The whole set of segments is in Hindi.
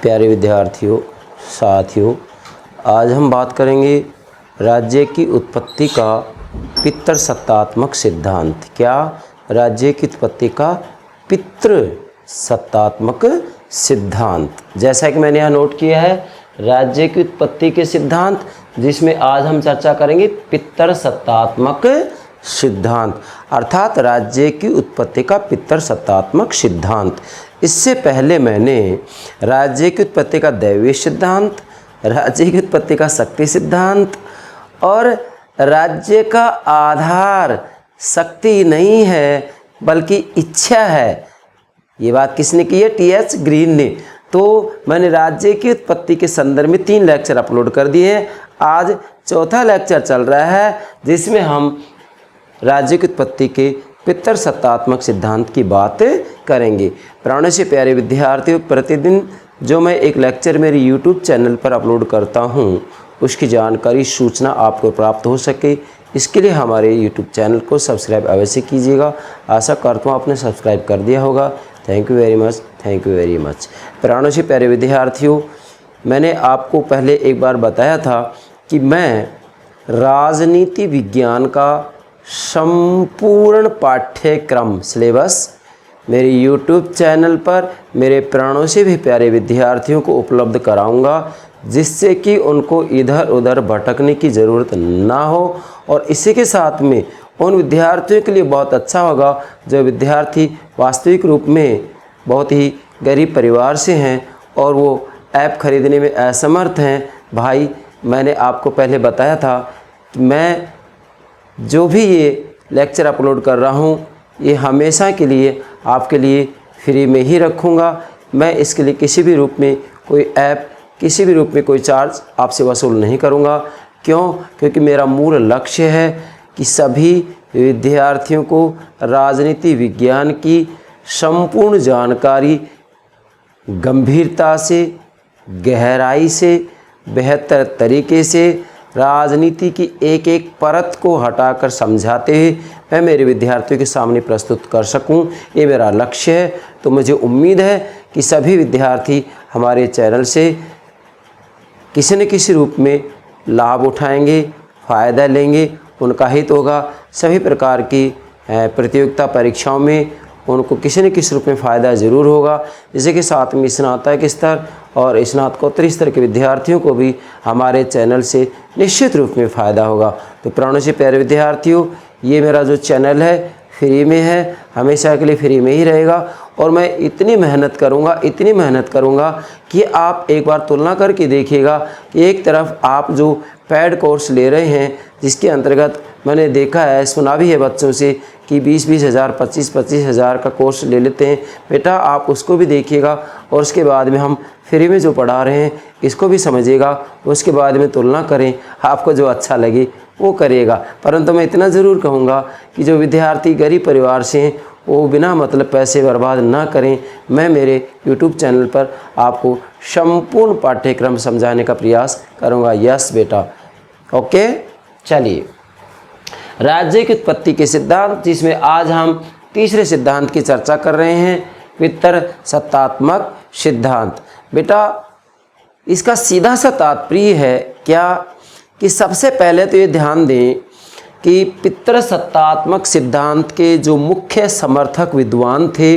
प्यारे विद्यार्थियों, साथियों, आज हम बात करेंगे राज्य की उत्पत्ति का पितृसत्तात्मक सिद्धांत। क्या? राज्य की उत्पत्ति का पितृसत्तात्मक सिद्धांत। जैसा कि मैंने यहाँ नोट किया है, राज्य की उत्पत्ति के सिद्धांत, जिसमें आज हम चर्चा करेंगे पितृसत्तात्मक सिद्धांत, अर्थात राज्य की उत्पत्ति का पितृसत्तात्मक सिद्धांत। इससे पहले मैंने राज्य की उत्पत्ति का दैवीय सिद्धांत, राज्य की उत्पत्ति का शक्ति सिद्धांत और राज्य का आधार शक्ति नहीं है बल्कि इच्छा है, ये बात किसने की है? टी.एच. ग्रीन ने। तो मैंने राज्य की उत्पत्ति के संदर्भ में 3 लेक्चर अपलोड कर दिए हैं। आज चौथा लेक्चर चल रहा है, जिसमें हम राज्य की उत्पत्ति के पितृसत्तात्मक सिद्धांत की बात करेंगे। प्राणों से प्यारे विद्यार्थियों, प्रतिदिन जो मैं एक लेक्चर मेरे यूट्यूब चैनल पर अपलोड करता हूं, उसकी जानकारी सूचना आपको प्राप्त हो सके, इसके लिए हमारे यूट्यूब चैनल को सब्सक्राइब अवश्य कीजिएगा। आशा करता हूँ आपने सब्सक्राइब कर दिया होगा। Thank you very much, thank you very much. प्राणों से प्यारे विद्यार्थियों, मैंने आपको पहले एक बार बताया था कि मैं राजनीति विज्ञान का संपूर्ण पाठ्यक्रम सिलेबस मेरे YouTube चैनल पर मेरे प्राणों से भी प्यारे विद्यार्थियों को उपलब्ध कराऊंगा, जिससे कि उनको इधर उधर भटकने की ज़रूरत ना हो। और इसी के साथ में उन विद्यार्थियों के लिए बहुत अच्छा होगा जो विद्यार्थी वास्तविक रूप में बहुत ही गरीब परिवार से हैं और वो ऐप खरीदने में असमर्थ हैं। भाई, मैंने आपको पहले बताया था कि मैं जो भी ये लेक्चर अपलोड कर रहा हूँ, ये हमेशा के लिए आपके लिए फ्री में ही रखूँगा। मैं इसके लिए किसी भी रूप में कोई ऐप, किसी भी रूप में कोई चार्ज आपसे वसूल नहीं करूँगा। क्यों? क्योंकि मेरा मूल लक्ष्य है कि सभी विद्यार्थियों को राजनीति विज्ञान की संपूर्ण जानकारी गंभीरता से, गहराई से, बेहतर तरीके से राजनीति की एक एक परत को हटाकर समझाते हुए मैं मेरे विद्यार्थियों के सामने प्रस्तुत कर सकूं, ये मेरा लक्ष्य है। तो मुझे उम्मीद है कि सभी विद्यार्थी हमारे चैनल से किसी न किसी रूप में लाभ उठाएंगे, फ़ायदा लेंगे, उनका हित होगा। सभी प्रकार की प्रतियोगिता परीक्षाओं में उनको किसी न किसी रूप में फ़ायदा ज़रूर होगा। जैसे कि साथ में स्नातक स्तर और स्नातकोत्तर स्तर के विद्यार्थियों को भी हमारे चैनल से निश्चित रूप में फ़ायदा होगा। तो प्राणों से प्यारे विद्यार्थियों, ये मेरा जो चैनल है फ्री में है, हमेशा के लिए फ्री में ही रहेगा। और मैं इतनी मेहनत करूँगा कि आप एक बार तुलना करके देखिएगा कि एक तरफ आप जो पेड कोर्स ले रहे हैं, जिसके अंतर्गत मैंने देखा है, सुना भी है बच्चों से कि 20-20 हज़ार, 25-25 हज़ार का कोर्स ले लेते हैं। बेटा, आप उसको भी देखिएगा और उसके बाद में हम फ्री में जो पढ़ा रहे हैं इसको भी समझिएगा, उसके बाद में तुलना करें, आपको जो अच्छा लगे वो करिएगा। परंतु मैं इतना ज़रूर कहूँगा कि जो विद्यार्थी गरीब परिवार से हैं वो बिना मतलब पैसे बर्बाद ना करें। मैं मेरे YouTube चैनल पर आपको संपूर्ण पाठ्यक्रम समझाने का प्रयास करूँगा। यस बेटा, ओके। चलिए, राज्य की उत्पत्ति के सिद्धांत, जिसमें आज हम तीसरे सिद्धांत की चर्चा कर रहे हैं, पितृसत्तात्मक सिद्धांत। बेटा, इसका सीधा सा तात्पर्य है क्या कि सबसे पहले तो ये ध्यान दें कि पितृसत्तात्मक सिद्धांत के जो मुख्य समर्थक विद्वान थे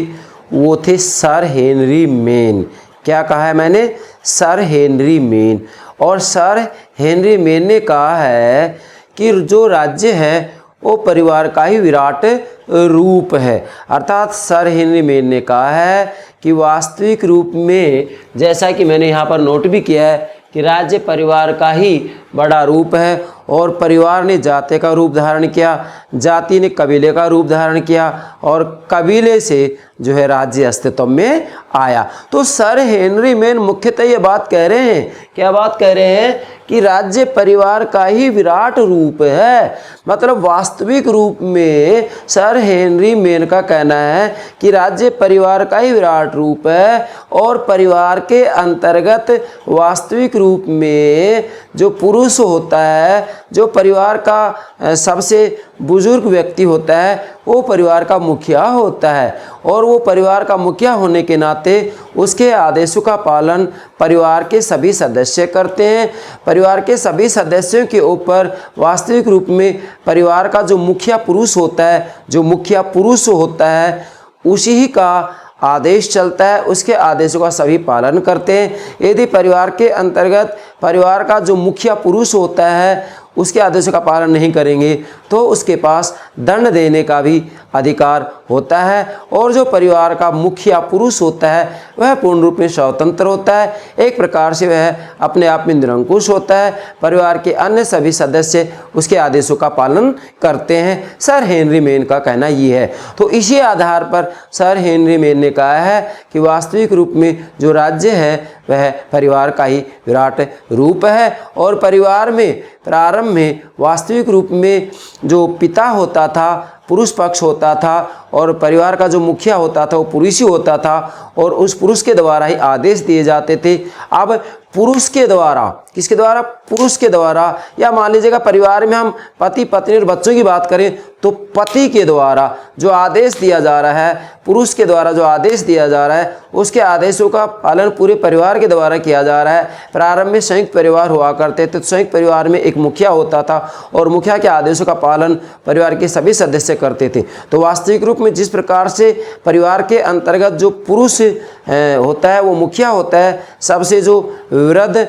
वो थे सर हेनरी मेन। क्या कहा है मैंने? Sir Henry main. और सर हेनरी मेन ने कहा है कि जो राज्य है वो परिवार का ही विराट रूप है। अर्थात सर हेनरी मेन ने कहा है कि वास्तविक रूप में, जैसा कि मैंने यहाँ पर नोट भी किया है, कि राज्य परिवार का ही बड़ा रूप है और परिवार ने जाति का रूप धारण किया, जाति ने कबीले का रूप धारण किया और कबीले से जो है राज्य अस्तित्व में आया। तो सर हेनरी मेन मुख्यतः ये बात कह रहे हैं, क्या बात कह रहे हैं? कि राज्य परिवार का ही विराट रूप है। मतलब वास्तविक रूप में सर हेनरी मेन का कहना है कि राज्य परिवार का ही विराट रूप है और परिवार के अंतर्गत वास्तविक रूप में जो पुरुष होता है जो परिवार का सबसे बुजुर्ग व्यक्ति होता है वो परिवार का मुखिया होता है, और वो परिवार का मुखिया होने के नाते उसके आदेशों का पालन परिवार के सभी सदस्य करते हैं। परिवार के सभी सदस्यों के ऊपर वास्तविक रूप में परिवार का जो मुखिया पुरुष होता है, उसी का आदेश चलता है, उसके आदेशों का सभी पालन करते हैं। यदि परिवार के अंतर्गत परिवार का जो मुखिया पुरुष होता है उसके आदेशों का पालन नहीं करेंगे तो उसके पास दंड देने का भी अधिकार होता है, और जो परिवार का मुखिया पुरुष होता है वह पूर्ण रूप में स्वतंत्र होता है। एक प्रकार से वह अपने आप में निरंकुश होता है। परिवार के अन्य सभी सदस्य उसके आदेशों का पालन करते हैं। सर हेनरी मेन का कहना ये है। तो इसी आधार पर सर हेनरी मेन ने कहा है कि वास्तविक रूप में जो राज्य है वह परिवार का ही विराट रूप है, और परिवार में प्रारंभ में वास्तविक रूप में जो पिता होता था, पुरुष पक्ष होता था, और परिवार का जो मुखिया होता था वो पुरुष ही होता था, और उस पुरुष के द्वारा ही आदेश दिए जाते थे। अब पुरुष के द्वारा, किसके द्वारा? पुरुष के द्वारा, या मान लीजिएगा परिवार में हम पति पत्नी और बच्चों की बात करें तो पति के द्वारा जो आदेश दिया जा रहा है, पुरुष के द्वारा जो आदेश दिया जा रहा है, उसके आदेशों का पालन पूरे परिवार के द्वारा किया जा रहा है। प्रारंभ में संयुक्त परिवार हुआ करते थे, तो संयुक्त परिवार में एक मुखिया होता था और मुखिया के आदेशों का पालन परिवार के सभी सदस्य करते थे। तो वास्तविक रूप में जिस प्रकार से परिवार के अंतर्गत जो पुरुष होता है वो मुखिया होता है, सबसे जो वृद्ध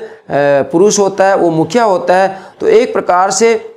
पुरुष होता है वो मुखिया होता है। तो एक प्रकार से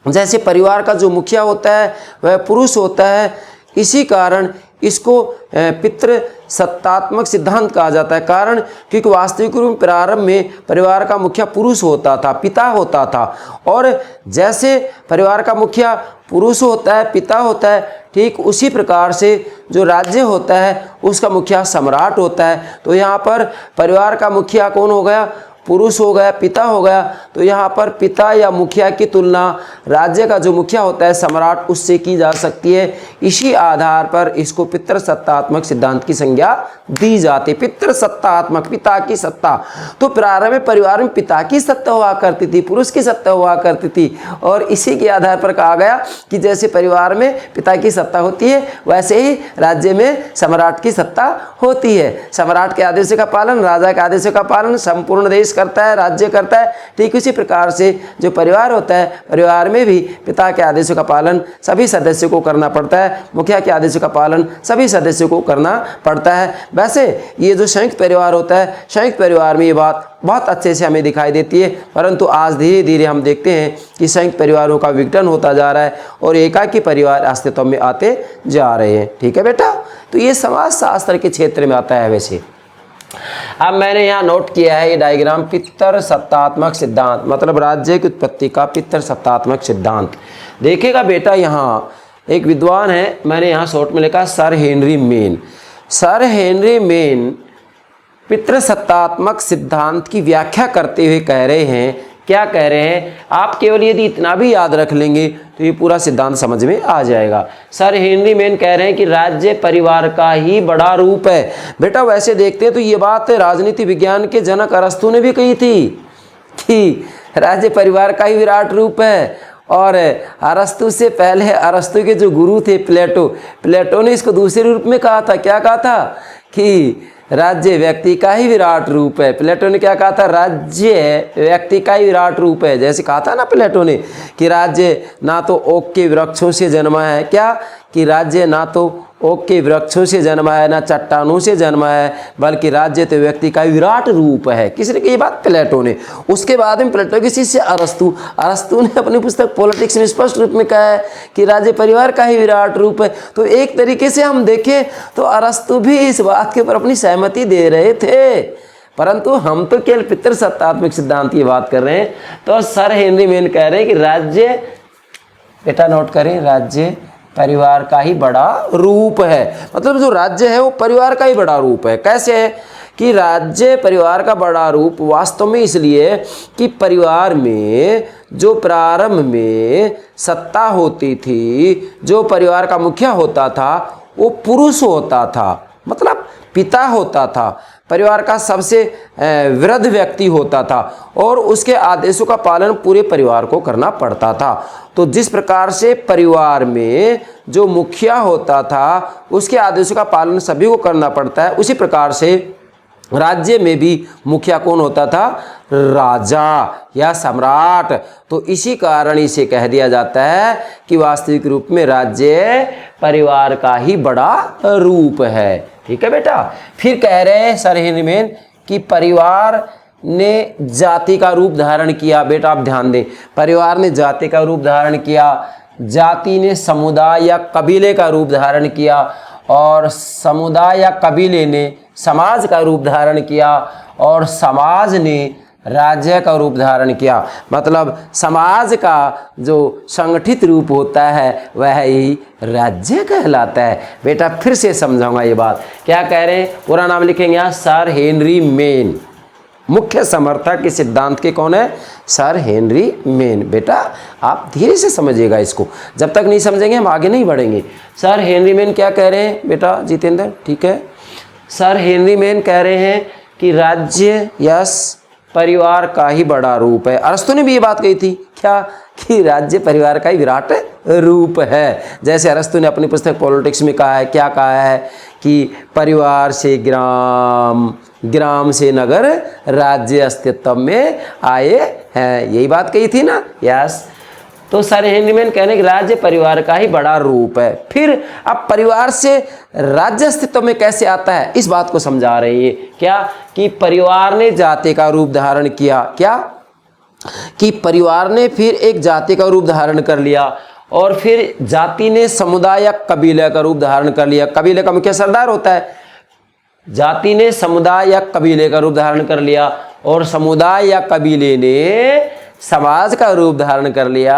जैसे परिवार का जो मुखिया होता है वह पुरुष होता है, इसी कारण इसको पितृ सत्तात्मक सिद्धांत कहा जाता है। कारण क्योंकि वास्तविक रूप में प्रारंभ में परिवार का मुखिया पुरुष होता था, पिता होता था, और जैसे परिवार का मुखिया पुरुष होता है, पिता होता है, ठीक उसी प्रकार से जो राज्य होता है उसका मुखिया सम्राट होता है। तो यहाँ पर परिवार का मुखिया कौन हो गया? पुरुष हो गया, पिता हो गया। तो यहाँ पर पिता या मुखिया की तुलना राज्य का जो मुखिया होता है सम्राट, उससे की जा सकती है। इसी आधार पर इसको पितृसत्तात्मक सिद्धांत की संज्ञा दी जाती है। पितृसत्तात्मक, पिता की सत्ता। तो प्रारंभ में परिवार में पिता की सत्ता हुआ करती थी, पुरुष की सत्ता हुआ करती थी, और इसी के आधार पर कहा गया कि जैसे परिवार में पिता की सत्ता होती है वैसे ही राज्य में सम्राट की सत्ता होती है। सम्राट के आदेशों का पालन, राजा के आदेशों का पालन संपूर्ण देश करता है, राज्य करता है। ठीक उसी प्रकार से जो परिवार होता है, परिवार में भी पिता के आदेशों का पालन सभी सदस्यों को करना पड़ता है, मुखिया के आदेशों का पालन सभी सदस्यों को करना पड़ता है। वैसे ये जो संयुक्त परिवार होता है, संयुक्त परिवार में ये बात बहुत अच्छे से हमें दिखाई देती है, परंतु आज धीरे धीरे हम देखते हैं कि संयुक्त परिवारों का विघटन होता जा रहा है और एकाकी परिवार अस्तित्व में आते जा रहे हैं। ठीक है बेटा, तो ये समाज शास्त्र के क्षेत्र में आता है। वैसे अब मैंने यहाँ नोट किया है ये डायग्राम, पितृसत्तात्मक सिद्धांत, मतलब राज्य की उत्पत्ति का पितृसत्तात्मक सिद्धांत। देखिएगा बेटा, यहाँ एक विद्वान है, मैंने यहाँ शॉर्ट में लिखा sir Henry Maine. Sir Henry Maine पितृसत्तात्मक सिद्धांत की व्याख्या करते हुए कह रहे हैं, क्या कह रहे हैं? आप केवल यदि इतना भी याद रख लेंगे तो ये पूरा सिद्धांत समझ में आ जाएगा। सर हेनरी मेन कह रहे हैं कि राज्य परिवार का ही बड़ा रूप है। बेटा वैसे देखते हैं तो ये बात राजनीति विज्ञान के जनक अरस्तु ने भी कही थी कि राज्य परिवार का ही विराट रूप है, और अरस्तु से पहले अरस्तु के जो गुरु थे प्लेटो ने इसको दूसरे रूप में कहा था। क्या कहा था? कि राज्य व्यक्ति का ही विराट रूप है। प्लेटो ने क्या कहा था? राज्य व्यक्ति का ही विराट रूप है। जैसे कहा था ना प्लेटो ने कि राज्य ना तो ओक के वृक्षों से जन्मा है, क्या कि राज्य ना तो ओक के वृक्षों से जन्मा है, ना चट्टानों से जन्मा है, बल्कि राज्य तो व्यक्ति का विराट रूप है। किसने कही बात? प्लेटो ने। उसके बाद में प्लेटो के शिष्य अरस्तु ने अपनी पुस्तक पॉलिटिक्स में स्पष्ट रूप में कहा है कि राज्य परिवार का ही विराट रूप है। तो एक तरीके से हम देखें तो अरस्तु भी इस बात के ऊपर अपनी सहमति दे रहे थे, परंतु हम तो केवल पितृसत्तात्मक सिद्धांत की बात कर रहे हैं। तो सर हेनरी मेन कह रहे हैं कि राज्य, बेटा नोट करें, राज्य परिवार का ही बड़ा रूप है। मतलब जो राज्य है वो परिवार का ही बड़ा रूप है। कैसे है कि राज्य परिवार का बड़ा रूप? वास्तव में इसलिए कि परिवार में जो प्रारंभ में सत्ता होती थी, जो परिवार का मुखिया होता था वो पुरुष होता था, मतलब पिता होता था। परिवार का सबसे वृद्ध व्यक्ति होता था और उसके आदेशों का पालन पूरे परिवार को करना पड़ता था। तो जिस प्रकार से परिवार में जो मुखिया होता था उसके आदेशों का पालन सभी को करना पड़ता है, उसी प्रकार से राज्य में भी मुखिया कौन होता था? राजा या सम्राट। तो इसी कारण इसे कह दिया जाता है कि वास्तविक रूप में राज्य परिवार का ही बड़ा रूप है। ठीक है बेटा। फिर कह रहे हैं सर हेनरी मेन कि परिवार ने जाति का रूप धारण किया। बेटा आप ध्यान दें, परिवार ने जाति का रूप धारण किया, जाति ने समुदाय या कबीले का रूप धारण किया, और समुदाय या कबीले ने समाज का रूप धारण किया, और समाज ने राज्य का रूप धारण किया। मतलब समाज का जो संगठित रूप होता है वह ही राज्य कहलाता है। बेटा फिर से समझाऊंगा ये बात। क्या कह रहे हैं? पूरा नाम लिखेंगे यहाँ, सर हेनरी मेन। मुख्य समर्थक इस सिद्धांत के कौन है? Sir Henry main. बेटा आप धीरे से समझिएगा इसको, जब तक नहीं समझेंगे हम आगे नहीं बढ़ेंगे। सर हेनरी मेन क्या कह रहे हैं बेटा जितेंद्र? ठीक है, सर हेनरी मेन कह रहे हैं कि राज्य यस परिवार का ही बड़ा रूप है। अरस्तु ने भी ये बात कही थी, क्या? कि राज्य परिवार का ही विराट रूप है। जैसे अरस्तु ने अपनी पुस्तक पॉलिटिक्स में कहा है, क्या कहा है? कि परिवार से ग्राम, ग्राम से नगर, राज्य अस्तित्व में आए हैं। यही बात कही थी ना? यस। तो सर हेनरी मेन कहने कि राज्य परिवार का ही बड़ा रूप है। फिर अब परिवार से राज्य अस्तित्व में कैसे आता है इस बात को समझा रहे हैं। क्या? कि परिवार ने जाति का रूप धारण किया। क्या? कि परिवार ने फिर एक जाति का रूप धारण कर लिया, और फिर जाति ने समुदाय या कबीले का रूप धारण कर लिया। कबीले का मुखिया सरदार होता है। जाति ने समुदाय या कबीले का रूप धारण कर लिया, और समुदाय या कबीले ने समाज का रूप धारण कर लिया,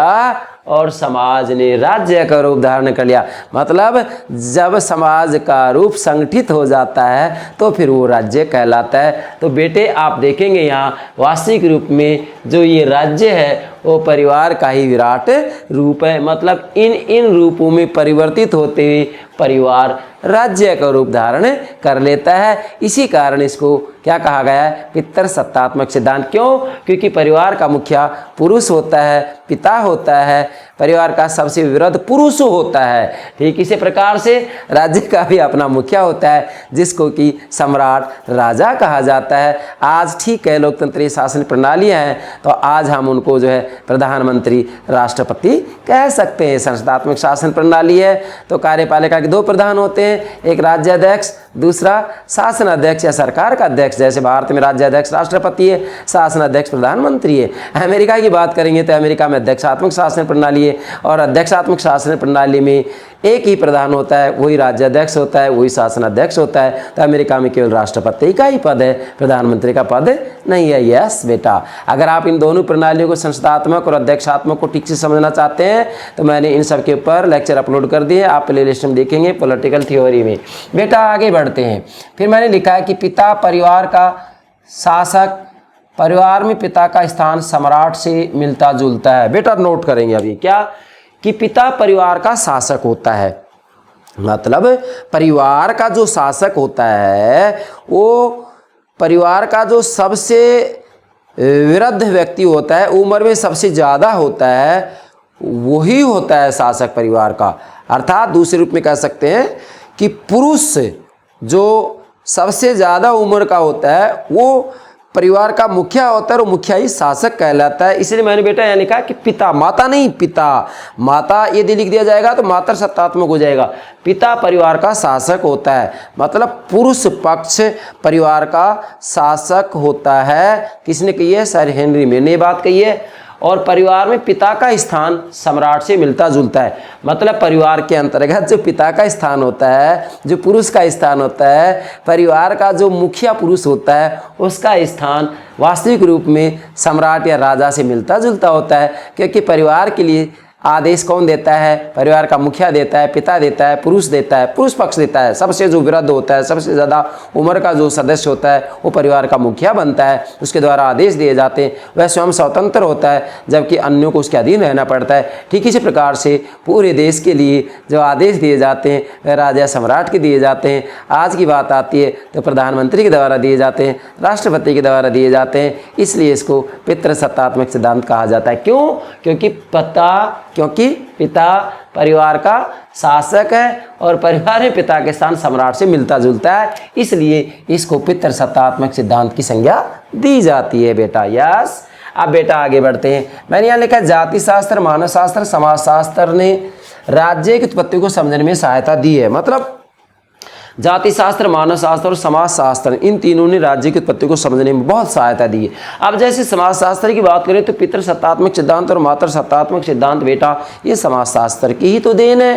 और समाज ने राज्य का रूप धारण कर लिया। मतलब जब समाज का रूप संगठित हो जाता है तो फिर वो राज्य कहलाता है। तो बेटे आप देखेंगे यहाँ वास्तविक रूप में जो ये राज्य है वो परिवार का ही विराट रूप है। मतलब इन रूपों में परिवर्तित होते हुए परिवार राज्य का रूप धारण कर लेता है। इसी कारण इसको क्या कहा गया है? पितृसत्तात्मक सिद्धांत। क्यों? क्योंकि परिवार का मुखिया पुरुष होता है, पिता होता है, परिवार का सबसे वृद्ध पुरुष होता है। ठीक इसी प्रकार से राज्य का भी अपना मुखिया होता है जिसको कि सम्राट राजा कहा जाता है। आज ठीक है लोकतंत्रीय शासन प्रणालियाँ हैं तो आज हम उनको जो है प्रधानमंत्री, राष्ट्रपति कह सकते हैं। संसदात्मक शासन प्रणाली है तो कार्यपालिका के दो प्रधान होते हैं, एक राज्याध्यक्ष, दूसरा शासनाध्यक्ष या सरकार का अध्यक्ष। जैसे भारत में राज्याध्यक्ष राष्ट्रपति है, शासनाध्यक्ष प्रधानमंत्री है। अमेरिका की बात करेंगे तो अमेरिका में अध्यक्षात्मक शासन प्रणाली है, और अध्यक्षात्मक शासन प्रणाली में एक ही प्रधान होता है, वही राज्याध्यक्ष होता है, वही शासनाध्यक्ष होता है। तो अमेरिका में केवल राष्ट्रपति का ही पद है, प्रधानमंत्री का पद नहीं है। यस बेटा, अगर आप इन दोनों प्रणालियों को संसदात्मक और अध्यक्षात्मक को ठीक से समझना चाहते हैं तो मैंने इन सब के ऊपर लेक्चर अपलोड कर दिए, आप प्ले लिस्ट में देखेंगे पॉलिटिकल थ्योरी में। बेटा आगे बढ़ते हैं। फिर मैंने लिखा है कि पिता परिवार का शासक, परिवार में पिता का स्थान सम्राट से मिलता जुलता है। बेटा नोट करेंगे अभी क्या? कि पिता परिवार का शासक होता है। मतलब परिवार का जो शासक होता है वो परिवार का जो सबसे वृद्ध व्यक्ति होता है, उम्र में सबसे ज़्यादा होता है, वही होता है शासक परिवार का। अर्थात दूसरे रूप में कह सकते हैं कि पुरुष जो सबसे ज़्यादा उम्र का होता है वो परिवार का मुखिया होता है, और मुखिया ही शासक कहलाता है। इसलिए मैंने बेटा यहाँ लिखा कि पिता, माता नहीं, पिता। माता यदि लिख दिया जाएगा तो मातृ सत्तात्मक हो जाएगा। पिता परिवार का शासक होता है, मतलब पुरुष पक्ष परिवार का शासक होता है। किसने कही है? सर हेनरी मेन ने बात कही है। और परिवार में पिता का स्थान सम्राट से मिलता जुलता है। मतलब परिवार के अंतर्गत जो पिता का स्थान होता है, जो पुरुष का स्थान होता है, परिवार का जो मुखिया पुरुष होता है उसका स्थान वास्तविक रूप में सम्राट या राजा से मिलता जुलता होता है। क्योंकि परिवार के लिए आदेश कौन देता है? परिवार का मुखिया देता है, पिता देता है, पुरुष देता है, पुरुष पक्ष देता है। सबसे जो वृद्ध होता है, सबसे ज़्यादा उम्र का जो सदस्य होता है वो परिवार का मुखिया बनता है, उसके द्वारा आदेश दिए जाते हैं। वह स्वयं स्वतंत्र होता है जबकि अन्यों को उसके अधीन रहना पड़ता है। ठीक इसी प्रकार से पूरे देश के लिए जो आदेश दिए जाते हैं वह राजा सम्राट के दिए जाते हैं। आज की बात आती है तो प्रधानमंत्री के द्वारा दिए जाते हैं, राष्ट्रपति के द्वारा दिए जाते हैं। इसलिए इसको पितृसत्तात्मक सिद्धांत कहा जाता है। क्यों? क्योंकि पिता परिवार का शासक है और परिवार में पिता के स्थान सम्राट से मिलता जुलता है, इसलिए इसको पितृसत्तात्मक सिद्धांत की संज्ञा दी जाती है बेटा। यस। अब बेटा आगे बढ़ते हैं। मैंने यहाँ लिखा जाति शास्त्र, मानव शास्त्र, समाज शास्त्र ने राज्य की उत्पत्ति को समझने में सहायता दी है। मतलब जाति शास्त्र, मानव शास्त्र और समाज शास्त्र, इन तीनों ने राज्य की उत्पत्ति को समझने में बहुत सहायता दी है। अब जैसे समाज शास्त्र की बात करें तो पितृसत्तात्मक सिद्धांत और मातृसत्तात्मक सिद्धांत बेटा ये समाज शास्त्र की ही तो देन है।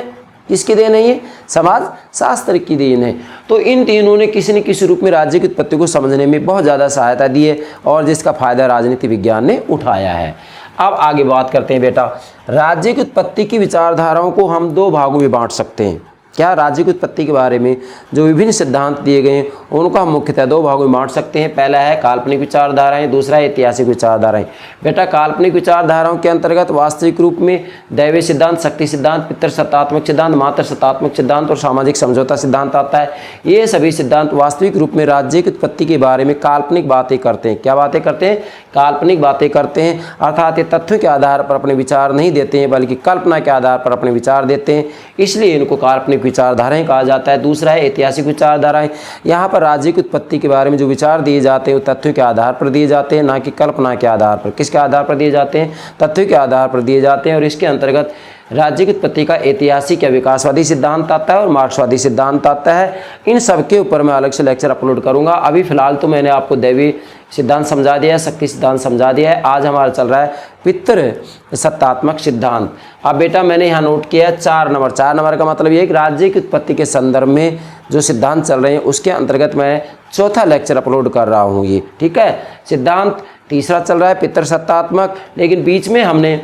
किसकी देन है? ये समाज शास्त्र की देन है। तो इन तीनों ने किसी न किसी रूप में राज्य की उत्पत्ति को समझने में बहुत ज़्यादा सहायता दी है और जिसका फायदा राजनीति विज्ञान ने उठाया है। अब आगे बात करते हैं बेटा, राज्य की उत्पत्ति की विचारधाराओं को हम दो भागों में बांट सकते हैं। क्या? राज्य की उत्पत्ति के बारे में जो विभिन्न सिद्धांत दिए गए हैं उनको हम मुख्यतः दो भागों में बांट सकते हैं। पहला है काल्पनिक विचारधाराएं, दूसरा है ऐतिहासिक विचारधाराएं। बेटा काल्पनिक विचारधाराओं के अंतर्गत वास्तविक रूप में दैवीय सिद्धांत, शक्ति सिद्धांत, पितृसत्तात्मक सिद्धांत, मातृसत्तात्मक सिद्धांत और सामाजिक समझौता सिद्धांत आता है। ये सभी सिद्धांत वास्तविक रूप में राज्य की उत्पत्ति के बारे में काल्पनिक बातें करते हैं। क्या बातें करते हैं? काल्पनिक बातें करते हैं। अर्थात ये तथ्यों के आधार पर अपने विचार नहीं देते हैं बल्कि कल्पना के आधार पर अपने विचार देते हैं, इसलिए इनको काल्पनिक विचारधाराएं कहा जाता है। दूसरा है ऐतिहासिक विचारधाराएं। यहाँ पर राज्य की उत्पत्ति के बारे में जो विचार दिए जाते हैं वो तथ्यों के आधार पर दिए जाते हैं, ना कि कल्पना के आधार पर। किसके आधार पर दिए जाते हैं? तथ्यों के आधार पर दिए जाते हैं। और इसके अंतर्गत राज्य की उत्पत्ति का ऐतिहासिक या विकासवादी सिद्धांत आता है और मार्क्सवादी सिद्धांत आता है। इन सब के ऊपर मैं अलग से लेक्चर अपलोड करूंगा। अभी फिलहाल तो मैंने आपको दैवीय सिद्धांत समझा दिया है, शक्ति सिद्धांत समझा दिया है। आज हमारा चल रहा है पितृसत्तात्मक सिद्धांत। अब बेटा मैंने यहाँ नोट किया है 4 नंबर। 4 नंबर का मतलब ये है कि राज्य की उत्पत्ति के संदर्भ में जो सिद्धांत चल रहे हैं उसके अंतर्गत मैं चौथा लेक्चर अपलोड कर रहा हूँ ये। ठीक है। सिद्धांत तीसरा चल रहा है पितृसत्तात्मक, लेकिन बीच में हमने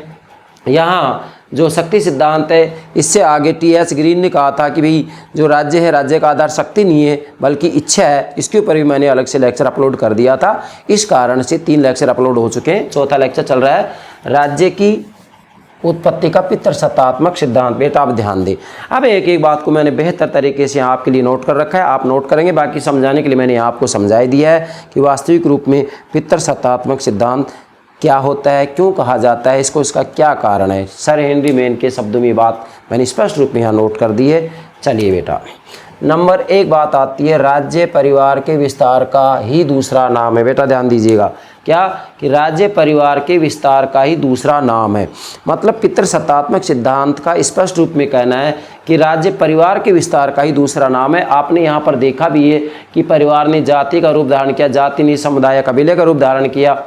यहाँ जो शक्ति सिद्धांत है इससे आगे टी.एच. ग्रीन ने कहा था कि भाई जो राज्य है, राज्य का आधार शक्ति नहीं है बल्कि इच्छा है। इसके ऊपर भी मैंने अलग से लेक्चर अपलोड कर दिया था। इस कारण से 3 लेक्चर अपलोड हो चुके हैं। चौथा लेक्चर चल रहा है राज्य की उत्पत्ति का पितृसत्तात्मक सिद्धांत। बेटा आप ध्यान दें। अब एक एक बात को मैंने बेहतर तरीके से आपके लिए नोट कर रखा है, आप नोट करेंगे। बाकी समझाने के लिए मैंने आपको समझा दिया है कि वास्तविक रूप में पितृसत्तात्मक सिद्धांत क्या होता है, क्यों कहा जाता है इसको, इसका क्या कारण है। सर हेनरी मेन के शब्दों में बात मैंने स्पष्ट रूप में यहाँ नोट कर दी है। चलिए बेटा नंबर 1 बात आती है राज्य परिवार के विस्तार का ही दूसरा नाम है। बेटा ध्यान दीजिएगा, क्या कि राज्य परिवार के विस्तार का ही दूसरा नाम है। मतलब पितृसत्तात्मक सिद्धांत का स्पष्ट रूप में कहना है कि राज्य परिवार के विस्तार का ही दूसरा नाम है। आपने यहाँ पर देखा भी है कि परिवार ने जाति का रूप धारण किया, जाति ने समुदाय या कबीले का रूप धारण किया,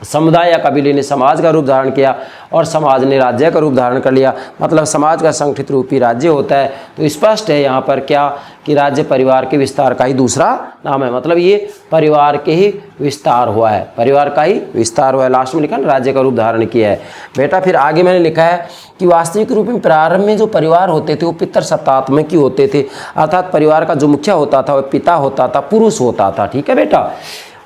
समुदाय या कबीले ने समाज का रूप धारण किया और समाज ने राज्य का रूप धारण कर लिया। मतलब समाज का संगठित रूप ही राज्य होता है। तो स्पष्ट है यहाँ पर क्या कि राज्य परिवार के विस्तार का ही दूसरा नाम है। मतलब ये परिवार के ही विस्तार हुआ है, परिवार का ही विस्तार हुआ है। लास्ट में लिखा ना राज्य का रूप धारण किया है। बेटा फिर आगे मैंने लिखा है कि वास्तविक रूप में प्रारंभ में जो परिवार होते थे वो पितृसत्तात्मक ही होते थे। अर्थात परिवार का जो मुखिया होता था वह पिता होता था, पुरुष होता था। ठीक है बेटा।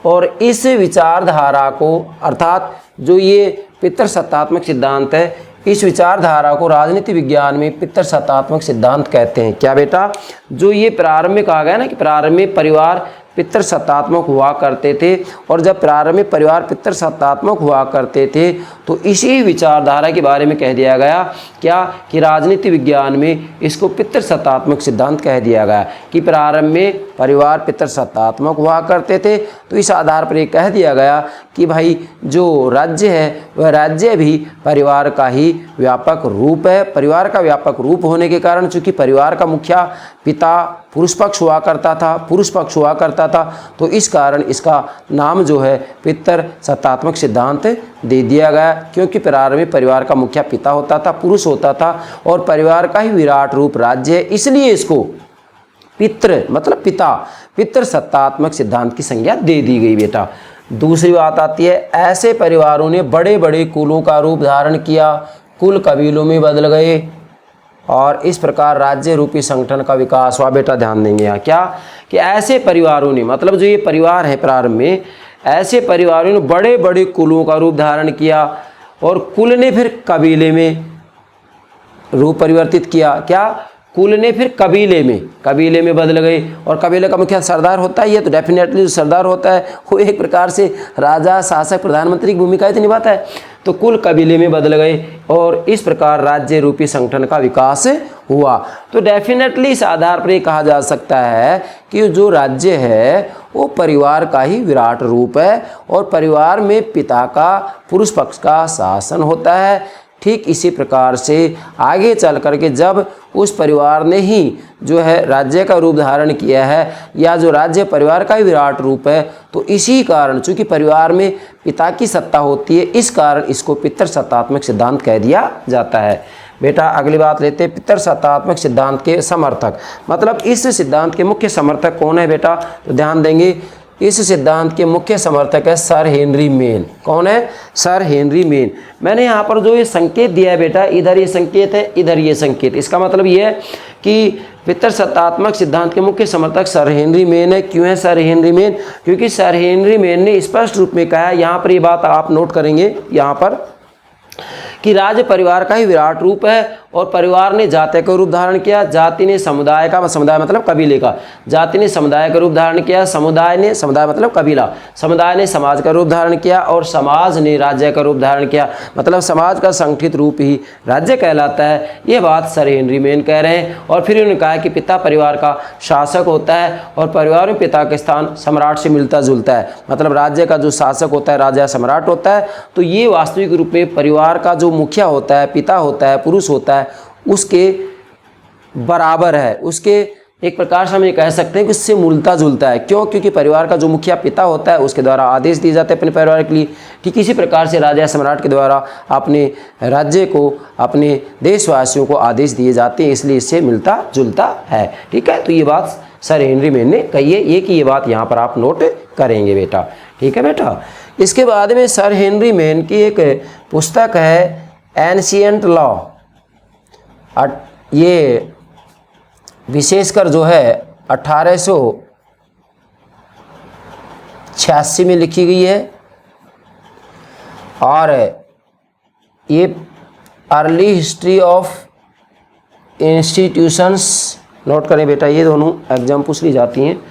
और इस विचारधारा को अर्थात जो ये पितृसत्तात्मक सिद्धांत है, इस विचारधारा को राजनीति विज्ञान में पितृसत्तात्मक सिद्धांत कहते हैं। क्या बेटा? जो ये प्रारंभ में कहा गया ना कि प्रारंभ में परिवार पितृसत्तात्मक हुआ करते थे, और जब प्रारंभ में परिवार पितृसत्तात्मक हुआ करते थे तो इसी विचारधारा के बारे में कह दिया गया क्या कि राजनीति विज्ञान में इसको पितृसत्तात्मक सिद्धांत कह दिया गया कि प्रारंभ में परिवार पितृसत्तात्मक हुआ करते थे। तो इस आधार पर ये कह दिया गया कि भाई जो राज्य है वह राज्य भी परिवार का ही व्यापक रूप है। परिवार का व्यापक रूप होने के कारण चूँकि परिवार का मुखिया पिता पुरुष पक्ष हुआ करता था, तो इस कारण इसका नाम जो है पितृसत्तात्मक सिद्धांत दे दिया गया। क्योंकि प्रारंभ में परिवार का मुखिया पिता होता था, पुरुष होता था और परिवार का ही विराट रूप राज्य है, इसलिए इसको मतलब पितृसत्तात्मक सिद्धांत की संज्ञा दे दी गई। बेटा दूसरी बात आती है ऐसे परिवारों ने बड़े बड़े कुलों का रूप धारण किया। कुल कबीलों में बदल गए और इस प्रकार राज्य रूपी संगठन का विकास हुआ। बेटा ध्यान देंगे यहाँ क्या कि ऐसे परिवारों ने, मतलब जो ये परिवार है प्रारंभ में, ऐसे परिवारों ने बड़े बड़े कुलों का रूप धारण किया और कुल ने फिर कबीले में रूप परिवर्तित किया। क्या? कुल ने फिर कबीले में बदल गए और कबीले का मुखिया सरदार होता है। ये तो डेफिनेटली जो सरदार होता है वो एक प्रकार से राजा, शासक, प्रधानमंत्री की भूमिका तो निभाता है। तो कुल कबीले में बदल गए और इस प्रकार राज्य रूपी संगठन का विकास हुआ। तो डेफिनेटली इस आधार पर ये कहा जा सकता है कि जो राज्य है वो परिवार का ही विराट रूप है और परिवार में पिता का, पुरुष पक्ष का शासन होता है। ठीक इसी प्रकार से आगे चल करके जब उस परिवार ने ही जो है राज्य का रूप धारण किया है या जो राज्य परिवार का ही विराट रूप है, तो इसी कारण चूंकि परिवार में पिता की सत्ता होती है, इस कारण इसको पितृसत्तात्मक सिद्धांत कह दिया जाता है। बेटा अगली बात लेते हैं, पितृसत्तात्मक सिद्धांत के समर्थक, मतलब इस सिद्धांत के मुख्य समर्थक कौन है बेटा? तो ध्यान देंगे, इस सिद्धांत के मुख्य समर्थक है सर हेनरी मेन। कौन है? Sir Henry main. मैंने यहाँ पर जो ये संकेत दिया है बेटा, इधर ये संकेत है, इधर ये संकेत, इसका मतलब ये है कि पितृसत्तात्मक सिद्धांत के मुख्य समर्थक सर हेनरी मेन है। क्यों है सर हेनरी मेन? क्योंकि सर हेनरी मेन ने स्पष्ट रूप में कहा है, यहाँ पर ये बात आप नोट करेंगे यहाँ पर, कि राज्य परिवार का ही विराट रूप है और परिवार ने जाति का रूप धारण किया, जाति ने समुदाय का, समुदाय मतलब कबीले का, जाति ने समुदाय का रूप धारण किया, समुदाय मतलब कबीला, समुदाय ने समाज का रूप धारण किया और समाज ने राज्य का रूप धारण किया, मतलब समाज का संगठित रूप ही राज्य कहलाता है। ये बात सर हेनरी मेन कह रहे हैं। और फिर उन्होंने कहा कि पिता परिवार का शासक होता है और परिवार में पिता का स्थान सम्राट से मिलता जुलता है, मतलब राज्य का जो शासक होता है राजा सम्राट होता है। तो ये वास्तविक रूप में परिवार का जो मुखिया होता है, पिता होता है, पुरुष होता है, उसके बराबर है, उसके एक प्रकार से हम ये कह सकते हैं कि उससे मिलता जुलता है। क्यों? क्योंकि परिवार का जो मुखिया पिता होता है उसके द्वारा आदेश दिए जाते हैं अपने परिवार के लिए। ठीक इसी प्रकार से राजा सम्राट के द्वारा अपने राज्य को, अपने देशवासियों को आदेश दिए जाते हैं, इसलिए इससे मिलता जुलता है। ठीक है, तो ये बात सर हेनरी मेन ने कही है, ये बात यहाँ पर आप नोट करेंगे बेटा। ठीक है बेटा, इसके बाद में सर हेनरी मेन की एक पुस्तक है एंशिएंट लॉ। ये विशेषकर जो है 1886 में लिखी गई है और ये early history of institutions, note करें बेटा, ये दोनों एग्जाम पूछ ली जाती हैं।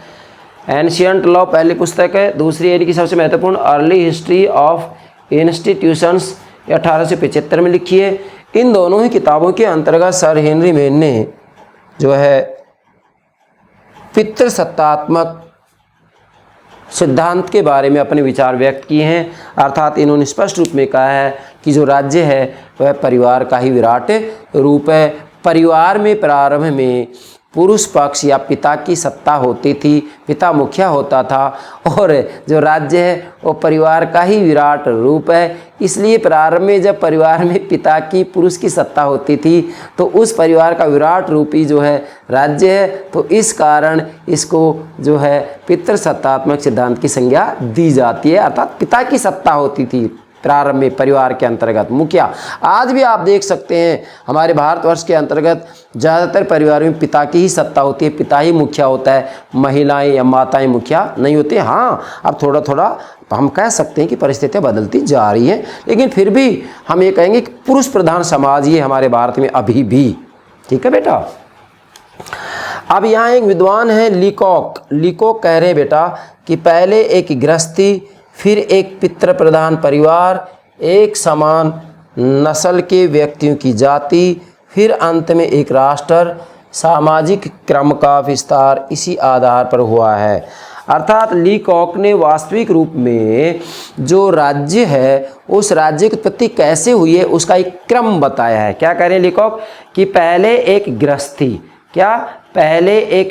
एंशिएंट लॉ पहली पुस्तक है, दूसरी यानी कि सबसे महत्वपूर्ण अर्ली हिस्ट्री ऑफ इंस्टीट्यूशंस 1875 में लिखी है। इन दोनों ही किताबों के अंतर्गत सर हेनरी मेन ने जो है पितृसत्तात्मक सिद्धांत के बारे में अपने विचार व्यक्त किए हैं। अर्थात इन्होंने स्पष्ट रूप में कहा है कि जो राज्य है वह परिवार का ही विराट रूप है। परिवार में प्रारंभ में पुरुष पक्ष या पिता की सत्ता होती थी, पिता मुखिया होता था और जो राज्य है वो परिवार का ही विराट रूप है। इसलिए प्रारंभ में जब परिवार में पिता की, पुरुष की सत्ता होती थी तो उस परिवार का विराट रूपी जो है राज्य है, तो इस कारण इसको जो है पितृसत्तात्मक सिद्धांत की संज्ञा दी जाती है। अर्थात पिता की सत्ता होती थी प्रारंभ में परिवार के अंतर्गत मुखिया। आज भी आप देख सकते हैं हमारे भारतवर्ष के अंतर्गत ज़्यादातर परिवारों में पिता की ही सत्ता होती है, पिता ही मुखिया होता है, महिलाएं या माताएं मुखिया नहीं होती। हाँ, अब थोड़ा थोड़ा हम कह सकते हैं कि परिस्थितियाँ बदलती जा रही हैं, लेकिन फिर भी हम ये कहेंगे कि पुरुष प्रधान समाज ये हमारे भारत में अभी भी। ठीक है बेटा, अब यहाँ एक विद्वान है लीकॉक कह रहे हैं बेटा कि पहले एक गृहस्थी, फिर एक पितृ प्रधान परिवार, एक समान नस्ल के व्यक्तियों की जाति, फिर अंत में एक राष्ट्र, सामाजिक क्रम का विस्तार इसी आधार पर हुआ है। अर्थात लीकॉक ने वास्तविक रूप में जो राज्य है उस राज्य की उत्पत्ति कैसे हुई है उसका एक क्रम बताया है। क्या कह रहे हैं लीकॉक कि पहले एक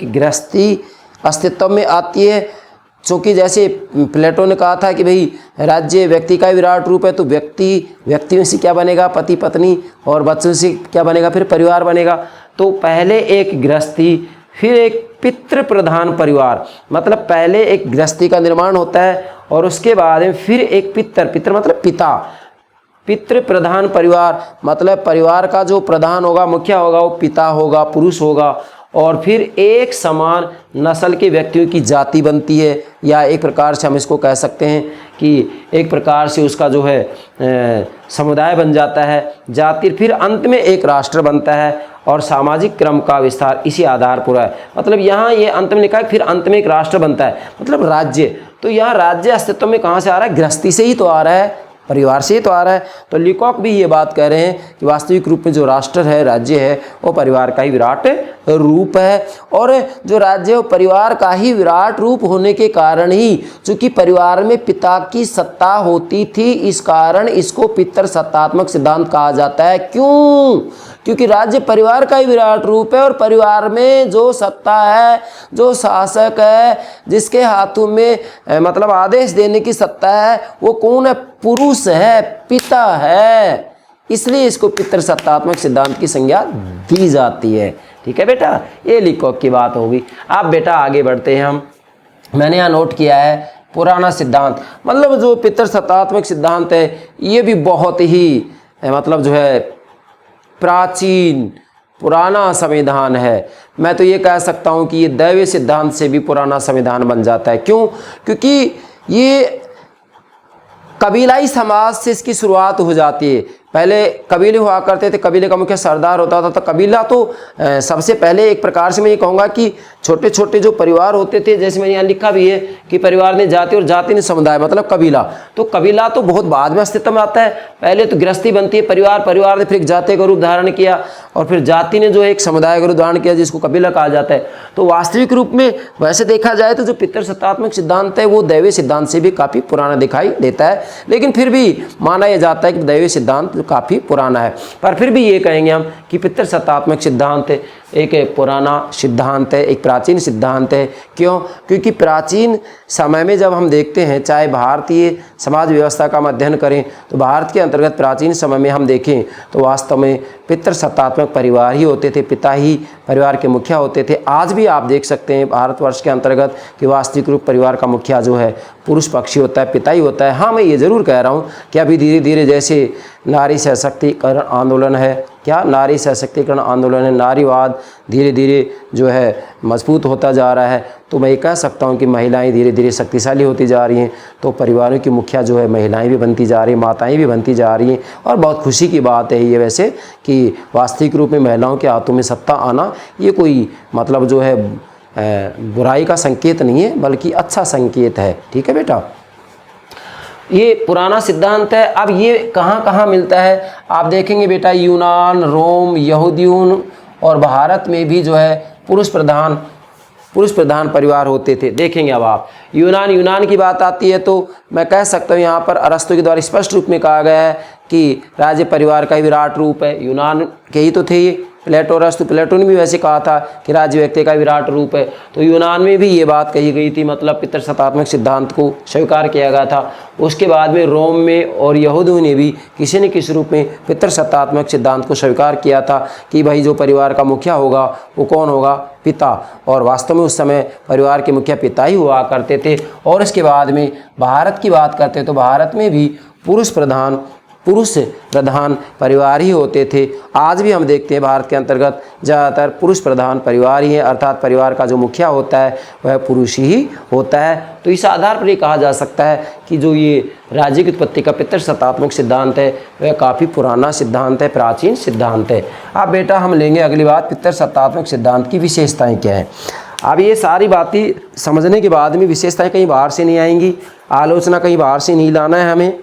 गृहस्थी अस्तित्व में आती है, चूँकि जैसे प्लेटो ने कहा था कि भाई राज्य व्यक्ति का विराट रूप है, तो व्यक्तियों से क्या बनेगा, पति पत्नी, और बच्चों से क्या बनेगा, फिर परिवार बनेगा। तो पहले एक गृहस्थी, फिर एक पितृ प्रधान परिवार, मतलब पहले एक गृहस्थी का निर्माण होता है और उसके बाद में फिर एक पितृ मतलब पिता, पितृ प्रधान परिवार मतलब परिवार का जो प्रधान होगा, मुखिया होगा, वो पिता होगा, पुरुष होगा। और फिर एक समान नस्ल के व्यक्तियों की जाति बनती है, या एक प्रकार से हम इसको कह सकते हैं कि एक प्रकार से उसका जो है समुदाय बन जाता है, जाति। फिर अंत में एक राष्ट्र बनता है और सामाजिक क्रम का विस्तार इसी आधार पर है। मतलब यहाँ ये अंत में लिखा है, फिर अंत में एक राष्ट्र बनता है, मतलब राज्य। तो यहाँ राज्य अस्तित्व में कहाँ से आ रहा है? गृहस्थी से ही तो आ रहा है, परिवार से ही तो आ रहा है। तो लीकॉक भी ये बात कह रहे हैं कि वास्तविक रूप में जो राष्ट्र है, राज्य है, वो परिवार का ही विराट रूप है। और जो राज्य है वो परिवार का ही विराट रूप होने के कारण ही, चूंकि परिवार में पिता की सत्ता होती थी, इस कारण इसको पितृसत्तात्मक सिद्धांत कहा जाता है। क्यों? क्योंकि राज्य परिवार का ही विराट रूप है और परिवार में जो सत्ता है, जो शासक है, जिसके हाथों में मतलब आदेश देने की सत्ता है, वो कौन है? पुरुष है, पिता है। इसलिए इसको पितृसत्तात्मक सिद्धांत की संज्ञा दी जाती है। ठीक है बेटा, ये लीकॉक की बात होगी। अब बेटा आगे बढ़ते हैं हम। मैंने यहाँ नोट किया है पुराना सिद्धांत, मतलब जो पितृसत्तात्मक सिद्धांत है ये भी बहुत ही मतलब जो है प्राचीन पुराना संविधान है। मैं तो ये कह सकता हूँ कि ये दैवीय सिद्धांत से भी पुराना संविधान बन जाता है। क्यों? क्योंकि ये कबीलाई समाज से इसकी शुरुआत हो जाती है। पहले कबीले हुआ करते थे, कबीले का मुखिया सरदार होता था। तो कबीला तो सबसे पहले एक प्रकार से मैं ये कहूँगा कि छोटे छोटे जो परिवार होते थे, जैसे मैंने यहाँ लिखा भी है कि परिवार ने जाति और जाति ने समुदाय, मतलब कबीला। तो कबीला तो बहुत बाद में अस्तित्व में आता है। पहले तो गृहस्थी बनती है, परिवार ने फिर एक जाति का रूप धारण किया और फिर जाति ने जो एक समुदाय का रूप धारण किया, जिसको कबीला कहा जाता है। तो वास्तविक रूप में वैसे देखा जाए तो जो पितृसत्तात्मक सिद्धांत है वो दैवीय सिद्धांत से भी काफ़ी पुराना दिखाई देता है, लेकिन फिर भी माना यह जाता है कि दैवीय सिद्धांत काफ़ी पुराना है। पर फिर भी ये कहेंगे हम कि पितृसत्तात्मक सिद्धांत एक पुराना सिद्धांत है, एक प्राचीन सिद्धांत है। क्यों? क्योंकि प्राचीन समय में जब हम देखते हैं, चाहे भारतीय समाज व्यवस्था का हम अध्ययन करें, तो भारत के अंतर्गत प्राचीन समय में हम देखें तो वास्तव में पितृसत्तात्मक परिवार ही होते थे, पिता ही परिवार के मुखिया होते थे। आज भी आप देख सकते हैं भारतवर्ष के अंतर्गत कि वास्तविक रूप परिवार का मुखिया जो है पुरुष पक्षी होता है, पिता ही होता है। हाँ, मैं ये ज़रूर कह रहा हूँ कि अभी धीरे धीरे जैसे नारी सशक्तिकरण आंदोलन है, क्या नारी सशक्तिकरण आंदोलन है, नारीवाद धीरे धीरे जो है मजबूत होता जा रहा है, तो मैं ये कह सकता हूँ कि महिलाएं धीरे धीरे शक्तिशाली होती जा रही हैं। तो परिवारों की मुखिया जो है महिलाएं भी बनती जा रही हैं, माताएं भी बनती जा रही हैं। और बहुत खुशी की बात है ये वैसे कि वास्तविक रूप में महिलाओं के हाथों में सत्ता आना ये कोई मतलब जो है बुराई का संकेत नहीं है, बल्कि अच्छा संकेत है। ठीक है बेटा, ये पुराना सिद्धांत है। अब ये कहाँ कहाँ मिलता है आप देखेंगे बेटा, यूनान, रोम, यहूदियों और भारत में भी जो है पुरुष प्रधान परिवार होते थे। देखेंगे अब आप यूनान की बात आती है तो मैं कह सकता हूँ यहाँ पर अरस्तु के द्वारा स्पष्ट रूप में कहा गया है कि राज्य परिवार का ही विराट रूप है। यूनान के ही तो थे ये, प्लेटो ने भी वैसे कहा था कि राज्य व्यक्ति का विराट रूप है। तो यूनान में भी ये बात कही गई थी, मतलब पितृसत्तात्मक सिद्धांत को स्वीकार किया गया था। उसके बाद में रोम में और यहूदियों ने भी किसी न किसी रूप में पितृसत्तात्मक सिद्धांत को स्वीकार किया था कि भाई जो परिवार का मुखिया होगा वो कौन होगा? पिता। और वास्तव में उस समय परिवार के मुखिया पिता ही हुआ करते थे। और इसके बाद में भारत की बात करते तो भारत में भी पुरुष प्रधान परिवार ही होते थे। आज भी हम देखते हैं भारत के अंतर्गत ज़्यादातर पुरुष प्रधान परिवार ही है, अर्थात परिवार का जो मुखिया होता है वह पुरुष ही होता है। तो इस आधार पर ये कहा जा सकता है कि जो ये राज्य की उत्पत्ति का पितृसत्तात्मक सिद्धांत है वह काफ़ी पुराना सिद्धांत है, प्राचीन सिद्धांत है। अब बेटा हम लेंगे अगली बात, पितृसत्तात्मक सिद्धांत की विशेषताएँ क्या हैं। अब ये सारी बातें समझने के बाद में विशेषताएँ कहीं बाहर से नहीं आएंगी, आलोचना कहीं बाहर से नहीं लाना है हमें।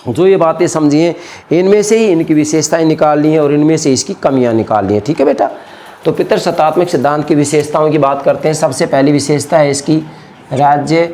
जो ये बातें समझी हैं इनमें से ही इनकी विशेषताएं निकालनी है और इनमें से इसकी कमियां निकालनी है। ठीक है बेटा, तो पितृसत्तात्मक सिद्धांत की विशेषताओं की बात करते हैं। सबसे पहली विशेषता है इसकी, राज्य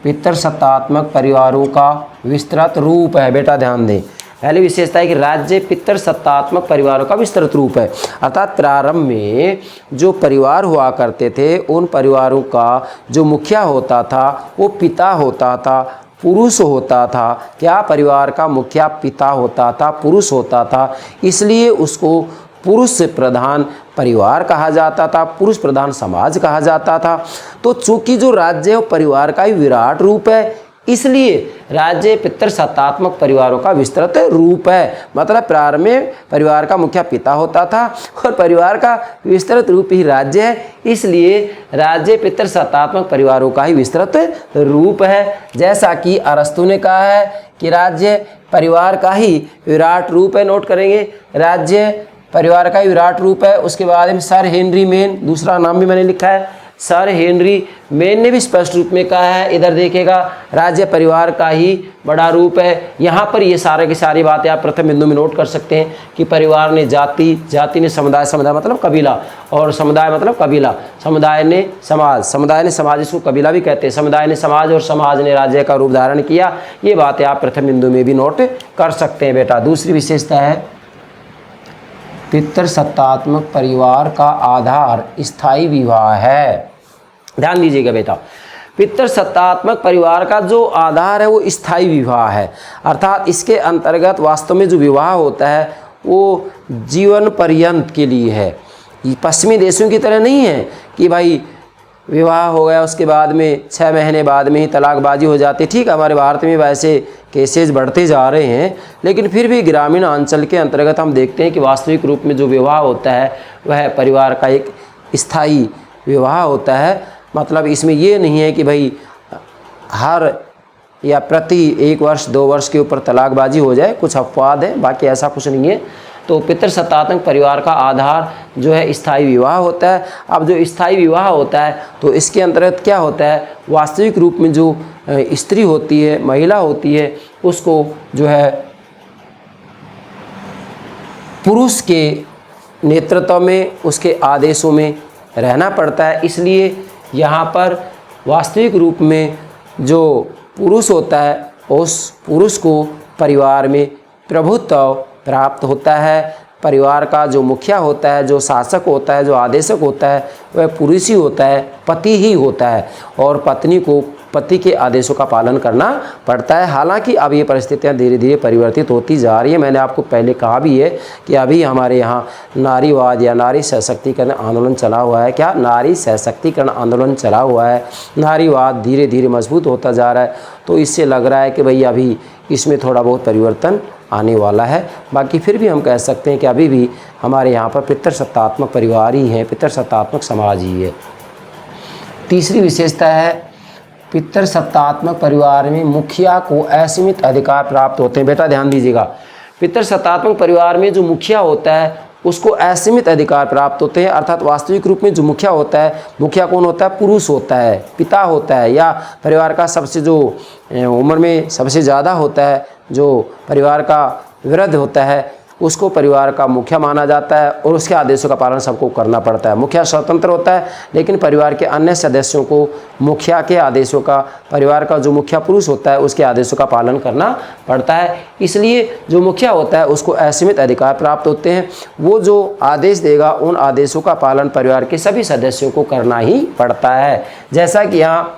पितृसत्तात्मक परिवारों का विस्तृत रूप है। बेटा ध्यान दें, पहली विशेषता है कि राज्य पितृसत्तात्मक परिवारों का विस्तृत रूप है। अर्थात प्रारंभ में जो परिवार हुआ करते थे उन परिवारों का जो मुखिया होता था वो पिता होता था, पुरुष होता था। क्या? परिवार का मुखिया पिता होता था, पुरुष होता था, इसलिए उसको पुरुष प्रधान परिवार कहा जाता था, पुरुष प्रधान समाज कहा जाता था। तो चूंकि जो राज्य है वो परिवार का ही विराट रूप है, इसलिए राज्य पितृसत्तात्मक परिवारों का विस्तृत रूप है। मतलब प्रारंभ में परिवार का मुखिया पिता होता था और परिवार का विस्तृत रूप ही राज्य है, इसलिए राज्य पितृसत्तात्मक परिवारों का ही विस्तृत रूप है। जैसा कि अरस्तु ने कहा है कि राज्य परिवार का ही विराट रूप है। नोट करेंगे, राज्य परिवार का ही विराट रूप है। उसके बाद में सर हेनरी मेन, दूसरा नाम भी मैंने लिखा है, सर हेनरी मेन ने भी स्पष्ट रूप में कहा है, इधर देखिएगा, राज्य परिवार का ही बड़ा रूप है। यहाँ पर ये सारे की सारी बातें आप प्रथम बिंदु में नोट कर सकते हैं कि परिवार ने जाति, जाति ने समुदाय, समुदाय मतलब कबीला, और समुदाय मतलब कबीला, समुदाय ने समाज, समुदाय ने समाज, इसको कबीला भी कहते हैं, समुदाय ने समाज और समाज ने राज्य का रूप धारण किया। ये बातें आप प्रथम बिंदु में भी नोट कर सकते हैं बेटा। दूसरी विशेषता है पितृसत्तात्मक परिवार का आधार स्थायी विवाह है। ध्यान दीजिएगा बेटा, पितृसत्तात्मक परिवार का जो आधार है वो स्थायी विवाह है, अर्थात इसके अंतर्गत वास्तव में जो विवाह होता है वो जीवन पर्यंत के लिए है। ये पश्चिमी देशों की तरह नहीं है कि भाई विवाह हो गया उसके बाद में 6 महीने बाद में ही तलाकबाजी हो जाती। ठीक है, हमारे भारत में वैसे केसेज बढ़ते जा रहे हैं, लेकिन फिर भी ग्रामीण अंचल के अंतर्गत हम देखते हैं कि वास्तविक रूप में जो विवाह होता है वह परिवार का एक स्थायी विवाह होता है। मतलब इसमें ये नहीं है कि भाई हर या प्रति 1 वर्ष 2 वर्ष के ऊपर तलाकबाजी हो जाए, कुछ अपवाद है, बाकी ऐसा कुछ नहीं है। तो पितृसत्तात्मक परिवार का आधार जो है स्थायी विवाह होता है। अब जो स्थायी विवाह होता है तो इसके अंतर्गत क्या होता है, वास्तविक रूप में जो स्त्री होती है, महिला होती है, उसको जो है पुरुष के नेतृत्व में, उसके आदेशों में रहना पड़ता है। इसलिए यहाँ पर वास्तविक रूप में जो पुरुष होता है उस पुरुष को परिवार में प्रभुत्व प्राप्त होता है। परिवार का जो मुखिया होता है, जो शासक होता है, जो आदेशक होता है, वह पुरुष ही होता है, पति ही होता है, और पत्नी को पति के आदेशों का पालन करना पड़ता है। हालांकि अब ये परिस्थितियाँ धीरे धीरे परिवर्तित होती जा रही है। मैंने आपको पहले कहा भी है कि अभी हमारे यहाँ नारीवाद या नारी सशक्तिकरण आंदोलन चला हुआ है। क्या नारी सशक्तिकरण आंदोलन चला हुआ है, नारीवाद धीरे धीरे मजबूत होता जा रहा है। तो इससे लग रहा है कि भाई अभी इसमें थोड़ा बहुत परिवर्तन आने वाला है। बाकी फिर भी हम कह सकते हैं कि अभी भी हमारे यहाँ पर पितृसत्तात्मक परिवार ही है, पितृसत्तात्मक समाज ही है। तीसरी विशेषता है पितृसत्तात्मक परिवार में मुखिया को असीमित अधिकार प्राप्त होते हैं। बेटा ध्यान दीजिएगा, पितृसत्तात्मक परिवार में जो मुखिया होता है उसको असीमित अधिकार प्राप्त होते हैं, अर्थात वास्तविक रूप में जो मुखिया होता है, मुखिया कौन होता है, पुरुष होता है, पिता होता है, या परिवार का सबसे जो उम्र में सबसे ज़्यादा होता है, जो परिवार का वृद्ध होता है, उसको परिवार का मुखिया माना जाता है और उसके आदेशों का पालन सबको करना पड़ता है। मुखिया स्वतंत्र होता है, लेकिन परिवार के अन्य सदस्यों को मुखिया के आदेशों का, परिवार का जो मुखिया पुरुष होता है उसके आदेशों का पालन करना पड़ता है। इसलिए जो मुखिया होता है उसको असीमित अधिकार प्राप्त होते हैं। वो जो आदेश देगा उन आदेशों का पालन परिवार के सभी सदस्यों को करना ही पड़ता है। जैसा कि यहाँ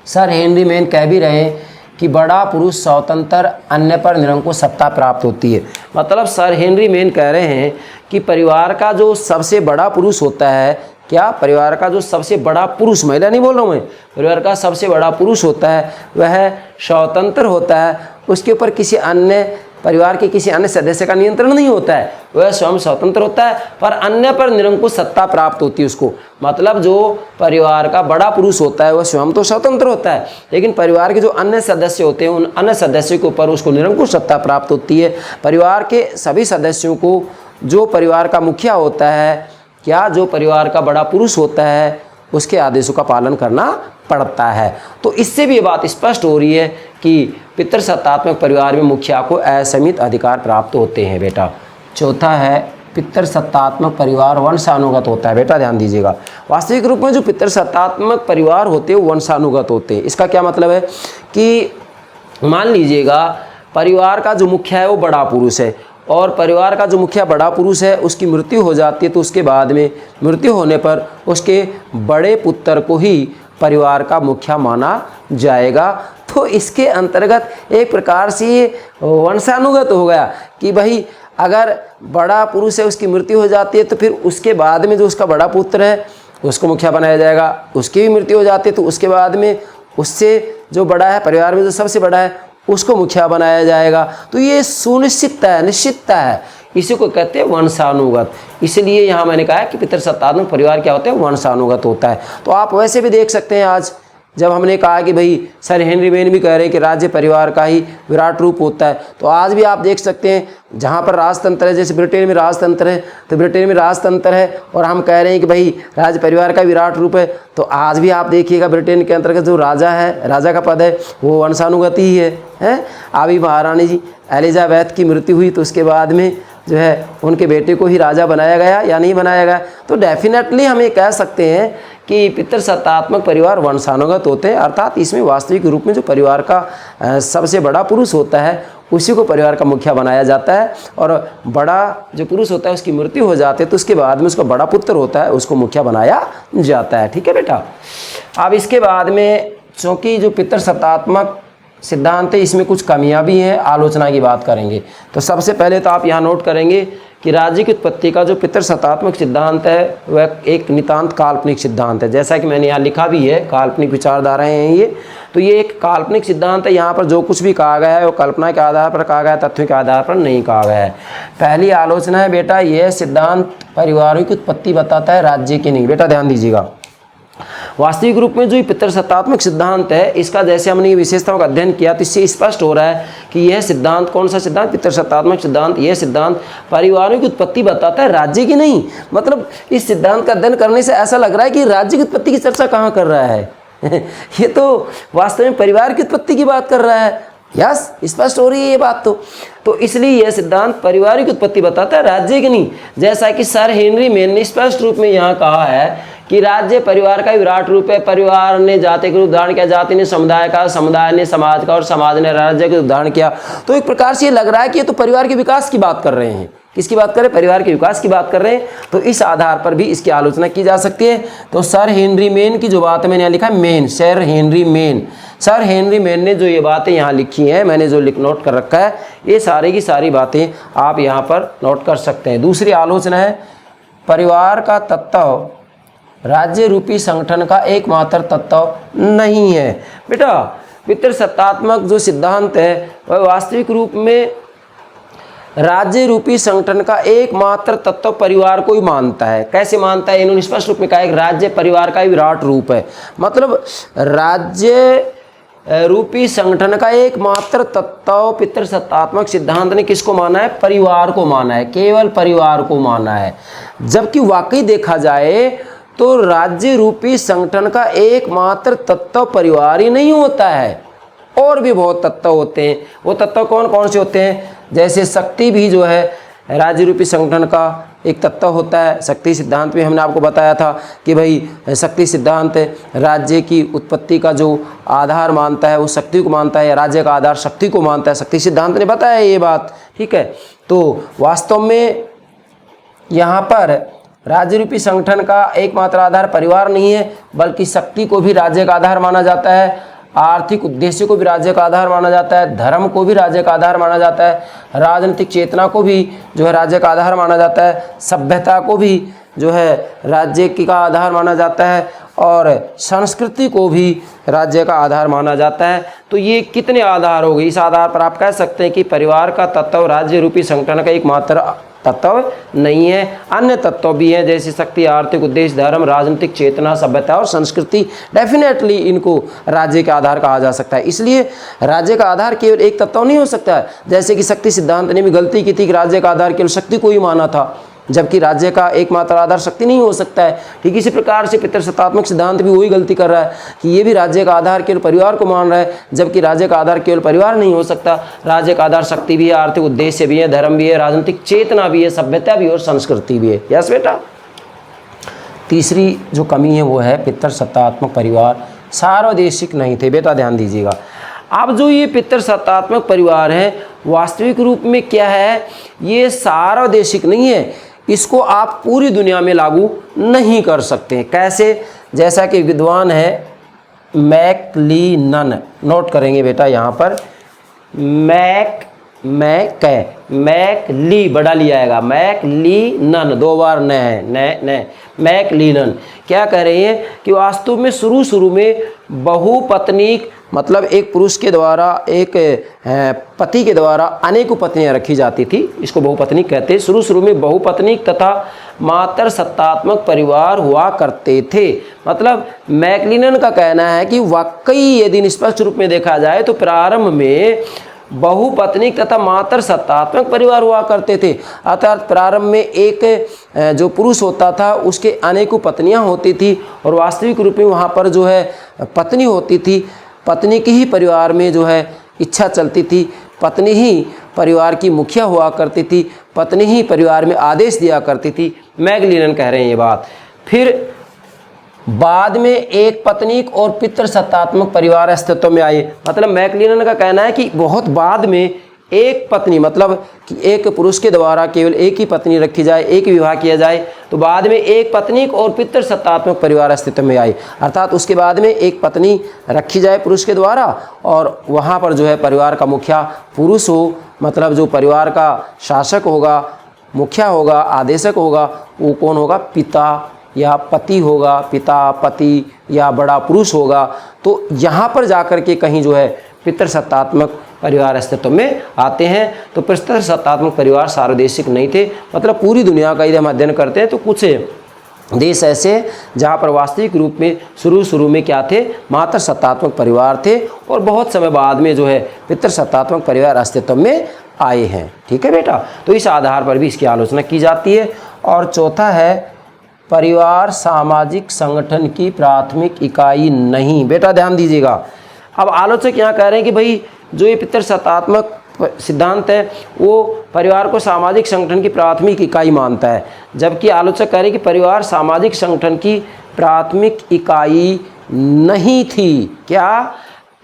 सर हेनरी मेन कह भी रहे हैं कि बड़ा पुरुष स्वतंत्र, अन्य पर निरंकुश सत्ता प्राप्त होती है। मतलब सर हेनरी मेन कह रहे हैं कि परिवार का जो सबसे बड़ा पुरुष होता है, क्या परिवार का जो सबसे बड़ा पुरुष, महिला नहीं बोल रहा हूँ मैं, परिवार का सबसे बड़ा पुरुष होता है वह स्वतंत्र होता है, उसके ऊपर किसी अन्य परिवार के किसी अन्य सदस्य का नियंत्रण नहीं होता है, वह स्वयं स्वतंत्र होता है, पर अन्य पर निरंकुश सत्ता प्राप्त होती है उसको। मतलब जो परिवार का बड़ा पुरुष होता है वह स्वयं तो स्वतंत्र होता है, लेकिन परिवार के जो अन्य सदस्य होते हैं उन अन्य सदस्यों के ऊपर उसको निरंकुश सत्ता प्राप्त होती है। परिवार के सभी सदस्यों को जो परिवार का मुखिया होता है, क्या जो परिवार का बड़ा पुरुष होता है, उसके आदेशों का पालन करना पड़ता है। तो इससे भी ये बात स्पष्ट हो रही है कि पितृसत्तात्मक परिवार में मुखिया को असीमित अधिकार प्राप्त होते हैं। बेटा चौथा है पितृसत्तात्मक परिवार वंशानुगत होता है। बेटा ध्यान दीजिएगा, वास्तविक रूप में जो पितृसत्तात्मक परिवार होते हैं वो वंशानुगत होते हैं। इसका क्या मतलब है कि मान लीजिएगा परिवार का जो मुखिया है वो बड़ा पुरुष है, और परिवार का जो मुखिया बड़ा पुरुष है उसकी मृत्यु हो जाती है, तो उसके बाद में मृत्यु होने पर उसके बड़े पुत्र को ही परिवार का मुखिया माना जाएगा। तो इसके अंतर्गत एक प्रकार से ये वंशानुगत हो गया कि भाई अगर बड़ा पुरुष है उसकी मृत्यु हो जाती है तो फिर उसके बाद में जो उसका बड़ा पुत्र है उसको मुखिया बनाया जाएगा, उसकी भी मृत्यु हो जाती है तो उसके बाद में उससे जो बड़ा है, परिवार में जो सबसे बड़ा है उसको मुखिया बनाया जाएगा। तो ये सुनिश्चितता है, निश्चितता है, इसी को कहते हैं वंशानुगत। इसलिए यहाँ मैंने कहा है कि पितृसत्तात्मक परिवार क्या होता है, वंशानुगत होता है। तो आप वैसे भी देख सकते हैं, आज जब हमने कहा कि भाई सर हेनरी मेन भी कह रहे हैं कि राज्य परिवार का ही विराट रूप होता है, तो आज भी आप देख सकते हैं जहाँ पर राजतंत्र है, जैसे ब्रिटेन में राजतंत्र है, तो ब्रिटेन में राजतंत्र है और हम कह रहे हैं कि भाई राज्य परिवार का विराट रूप है, तो आज भी आप देखिएगा ब्रिटेन के अंतर्गत जो राजा है, राजा का पद है, वो वंशानुगत ही है। अभी महारानी जी एलिजाबेथ की मृत्यु हुई तो उसके बाद में जो है उनके बेटे को ही राजा बनाया गया या नहीं बनाया गया। तो डेफिनेटली हम ये कह सकते हैं कि पितृसत्तात्मक परिवार वंशानुगत होते हैं, अर्थात इसमें वास्तविक रूप में जो परिवार का सबसे बड़ा पुरुष होता है उसी को परिवार का मुखिया बनाया जाता है, और बड़ा जो पुरुष होता है उसकी मृत्यु हो जाती है तो उसके बाद में उसका बड़ा पुत्र होता है उसको मुखिया बनाया जाता है। ठीक है बेटा। अब इसके बाद में चूँकि जो पितृसत्तात्मक सिद्धांत है इसमें कुछ कमियां भी हैं, आलोचना की बात करेंगे। तो सबसे पहले तो आप यहाँ नोट करेंगे कि राज्य की उत्पत्ति का जो पितृसत्तात्मक सिद्धांत है वह एक नितांत काल्पनिक सिद्धांत है। जैसा कि मैंने यहाँ लिखा भी है, काल्पनिक विचारधाराएं हैं ये, तो ये एक काल्पनिक सिद्धांत है। यहाँ पर जो कुछ भी कहा गया है वो कल्पना के आधार पर कहा गया है, तथ्यों के आधार पर नहीं कहा गया है। पहली आलोचना है बेटा, यह सिद्धांत परिवारों की उत्पत्ति बताता है, राज्य की नहीं। बेटा ध्यान दीजिएगा, वास्तविक रूप में जो ये पितृसत्तात्मक सिद्धांत है इसका जैसे हमने ये विशेषताओं का अध्ययन किया तो इससे स्पष्ट हो रहा है कि यह सिद्धांत, कौन सा सिद्धांत, पितृसत्तात्मक सिद्धांत, यह सिद्धांत परिवारों की उत्पत्ति बताता है, राज्य की नहीं। मतलब इस सिद्धांत का अध्ययन करने से ऐसा लग रहा है कि राज्य की उत्पत्ति की चर्चा कहाँ कर रहा है ये तो वास्तव में परिवार की उत्पत्ति की बात कर रहा है। यस, स्पष्ट हो रही है ये बात। तो इसलिए यह सिद्धांत परिवार की उत्पत्ति बताता है, राज्य की नहीं। जैसा कि सर हेनरी मेन ने स्पष्ट रूप में यहाँ कहा है कि राज्य परिवार का विराट रूप है, परिवार ने जाति का रूप धारण किया, जाति ने समुदाय का, समुदाय ने समाज का और समाज ने राज्य का रूप धारण किया। तो एक प्रकार से ये लग रहा है कि ये तो परिवार के विकास की बात कर रहे हैं। किसकी बात कर रहे हैं? परिवार के विकास की बात कर रहे हैं। तो इस आधार पर भी इसकी आलोचना की जा सकती है। तो सर हेनरी मेन की जो बात है, मैंने यहाँ लिखा है main, sir Henry Maine, sir Henry main ने जो ये बातें यहाँ लिखी हैं, मैंने जो नोट कर रखा है, ये सारी की सारी बातें आप यहाँ पर नोट कर सकते हैं। दूसरी आलोचना है, परिवार का तत्व राज्य रूपी संगठन का एकमात्र तत्व नहीं है। बेटा पितृसत्तात्मक जो सिद्धांत है वह वास्तविक रूप में राज्य रूपी संगठन का एकमात्र तत्व परिवार को ही मानता है। कैसे मानता है? इन्होंने स्पष्ट रूप में कहा है कि राज्य परिवार का ही विराट रूप है। मतलब राज्य रूपी संगठन का एकमात्र तत्व पितृसत्तात्मक सिद्धांत ने किसको माना है? परिवार को माना है, केवल परिवार को माना है। जबकि वाकई देखा जाए तो राज्य रूपी संगठन का एकमात्र तत्व परिवार ही नहीं होता है, और भी बहुत तत्व होते हैं। वो तत्व कौन कौन से होते हैं? जैसे शक्ति भी जो है राज्य रूपी संगठन का एक तत्व होता है। शक्ति सिद्धांत में हमने आपको बताया था कि भाई शक्ति सिद्धांत राज्य की उत्पत्ति का जो आधार मानता है वो शक्ति को मानता है, या राज्य का आधार शक्ति को मानता है। शक्ति सिद्धांत ने बताया ये बात, ठीक है। तो वास्तव में यहाँ पर राज्य रूपी संगठन का एकमात्र आधार परिवार नहीं है, बल्कि शक्ति को भी राज्य का आधार माना जाता है, आर्थिक उद्देश्य को भी राज्य का आधार माना जाता है, धर्म को भी राज्य का आधार माना जाता है, राजनीतिक चेतना को भी जो है राज्य का आधार माना जाता है, सभ्यता को भी जो है राज्य का आधार माना जाता है, और संस्कृति को भी राज्य का आधार माना जाता है। तो ये कितने आधार हो गए? इस आधार पर आप कह सकते हैं कि परिवार का तत्व राज्य रूपी संगठन का एकमात्र तत्व नहीं है, अन्य तत्व भी हैं, जैसे शक्ति, आर्थिक उद्देश्य, धर्म, राजनीतिक चेतना, सभ्यता और संस्कृति। डेफिनेटली इनको राज्य का आधार कहा जा सकता है। इसलिए राज्य का आधार केवल एक तत्व नहीं हो सकता है। जैसे कि शक्ति सिद्धांत ने भी गलती की थी कि राज्य का आधार केवल शक्ति को ही माना था, जबकि राज्य का एकमात्र आधार शक्ति नहीं हो सकता है। ठीक इसी प्रकार से पितृसत्तात्मक सिद्धांत भी वही गलती कर रहा है कि ये भी राज्य का आधार केवल परिवार को मान रहा है, जबकि राज्य का आधार केवल परिवार नहीं हो सकता। राज्य का आधार शक्ति भी है, आर्थिक उद्देश्य भी है, धर्म भी है, राजनीतिक चेतना भी है, सभ्यता भी और संस्कृति भी है। यस बेटा। तीसरी जो कमी है वो है पितृसत्तात्मक परिवार सार्वदेशिक नहीं थे। बेटा ध्यान दीजिएगा, अब जो ये पितृसत्तात्मक परिवार है वास्तविक रूप में क्या है? ये सार्वदेशिक नहीं है, इसको आप पूरी दुनिया में लागू नहीं कर सकते। कैसे? जैसा कि विद्वान है मैकक्लीनन, नोट करेंगे बेटा यहाँ पर, मैकक्लीनन मैकली बड़ा ली आएगा, मैकलीनन, 2 बार न है, न मैकलीनन। क्या कह रहे हैं कि वास्तव में शुरू में बहुपत्नीक मतलब एक पुरुष के द्वारा एक पति के द्वारा अनेकों पत्नियां रखी जाती थी, इसको बहुपत्नीक कहते हैं। शुरू में बहुपत्नीक तथा मातर सत्तात्मक परिवार हुआ करते थे। मतलब मैकलिनन का कहना है कि वाकई यदि स्पष्ट रूप में देखा जाए तो प्रारंभ में बहुपत्नीक तथा मातर सत्तात्मक परिवार हुआ करते थे। अर्थात प्रारंभ में एक जो पुरुष होता था उसके अनेकों पत्नियां होती थी और वास्तविक रूप में वहाँ पर जो है पत्नी होती थी। पत्नी की ही परिवार में जो है इच्छा चलती थी, पत्नी ही परिवार की मुखिया हुआ करती थी, पत्नी ही परिवार में आदेश दिया करती थी। मैकलिनन कह रहे हैं ये बात। फिर बाद में एक पत्नीक और पितृसत्तात्मक परिवार अस्तित्व में आए। मतलब मैकलिनन का कहना है कि बहुत बाद में एक पत्नी मतलब कि एक पुरुष के द्वारा केवल एक ही पत्नी रखी जाए, एक ही विवाह किया जाए, तो बाद में एक पत्नीक और पितृसत्तात्मक परिवार अस्तित्व में आए। अर्थात उसके बाद में एक पत्नी रखी जाए पुरुष के द्वारा और वहाँ पर जो है परिवार का मुखिया पुरुष हो, मतलब जो परिवार का शासक होगा, मुखिया होगा, आदेशक होगा, वो कौन होगा? पिता या पति होगा, पिता, पति या बड़ा पुरुष होगा। तो यहाँ पर जाकर के कहीं जो है पितृसत्तात्मक परिवार अस्तित्व में आते हैं। तो पितृसत्तात्मक परिवार सार्वदेशिक नहीं थे। मतलब पूरी दुनिया का यदि हम अध्ययन करते हैं तो कुछ देश ऐसे जहाँ पर वास्तविक रूप में शुरू में क्या थे? मातृसत्तात्मक परिवार थे और बहुत समय बाद में जो है पितृसत्तात्मक परिवार अस्तित्व में आए हैं। ठीक है बेटा, तो इस आधार पर भी इसकी आलोचना की जाती है। और चौथा है परिवार सामाजिक संगठन की प्राथमिक इकाई नहीं। बेटा ध्यान दीजिएगा, अब आलोचक यहाँ कह रहे हैं कि भाई जो ये पितृसत्तात्मक सिद्धांत है वो परिवार को सामाजिक संगठन की प्राथमिक इकाई मानता है, जबकि आलोचक कह रहे हैं कि परिवार सामाजिक संगठन की प्राथमिक इकाई नहीं थी। क्या?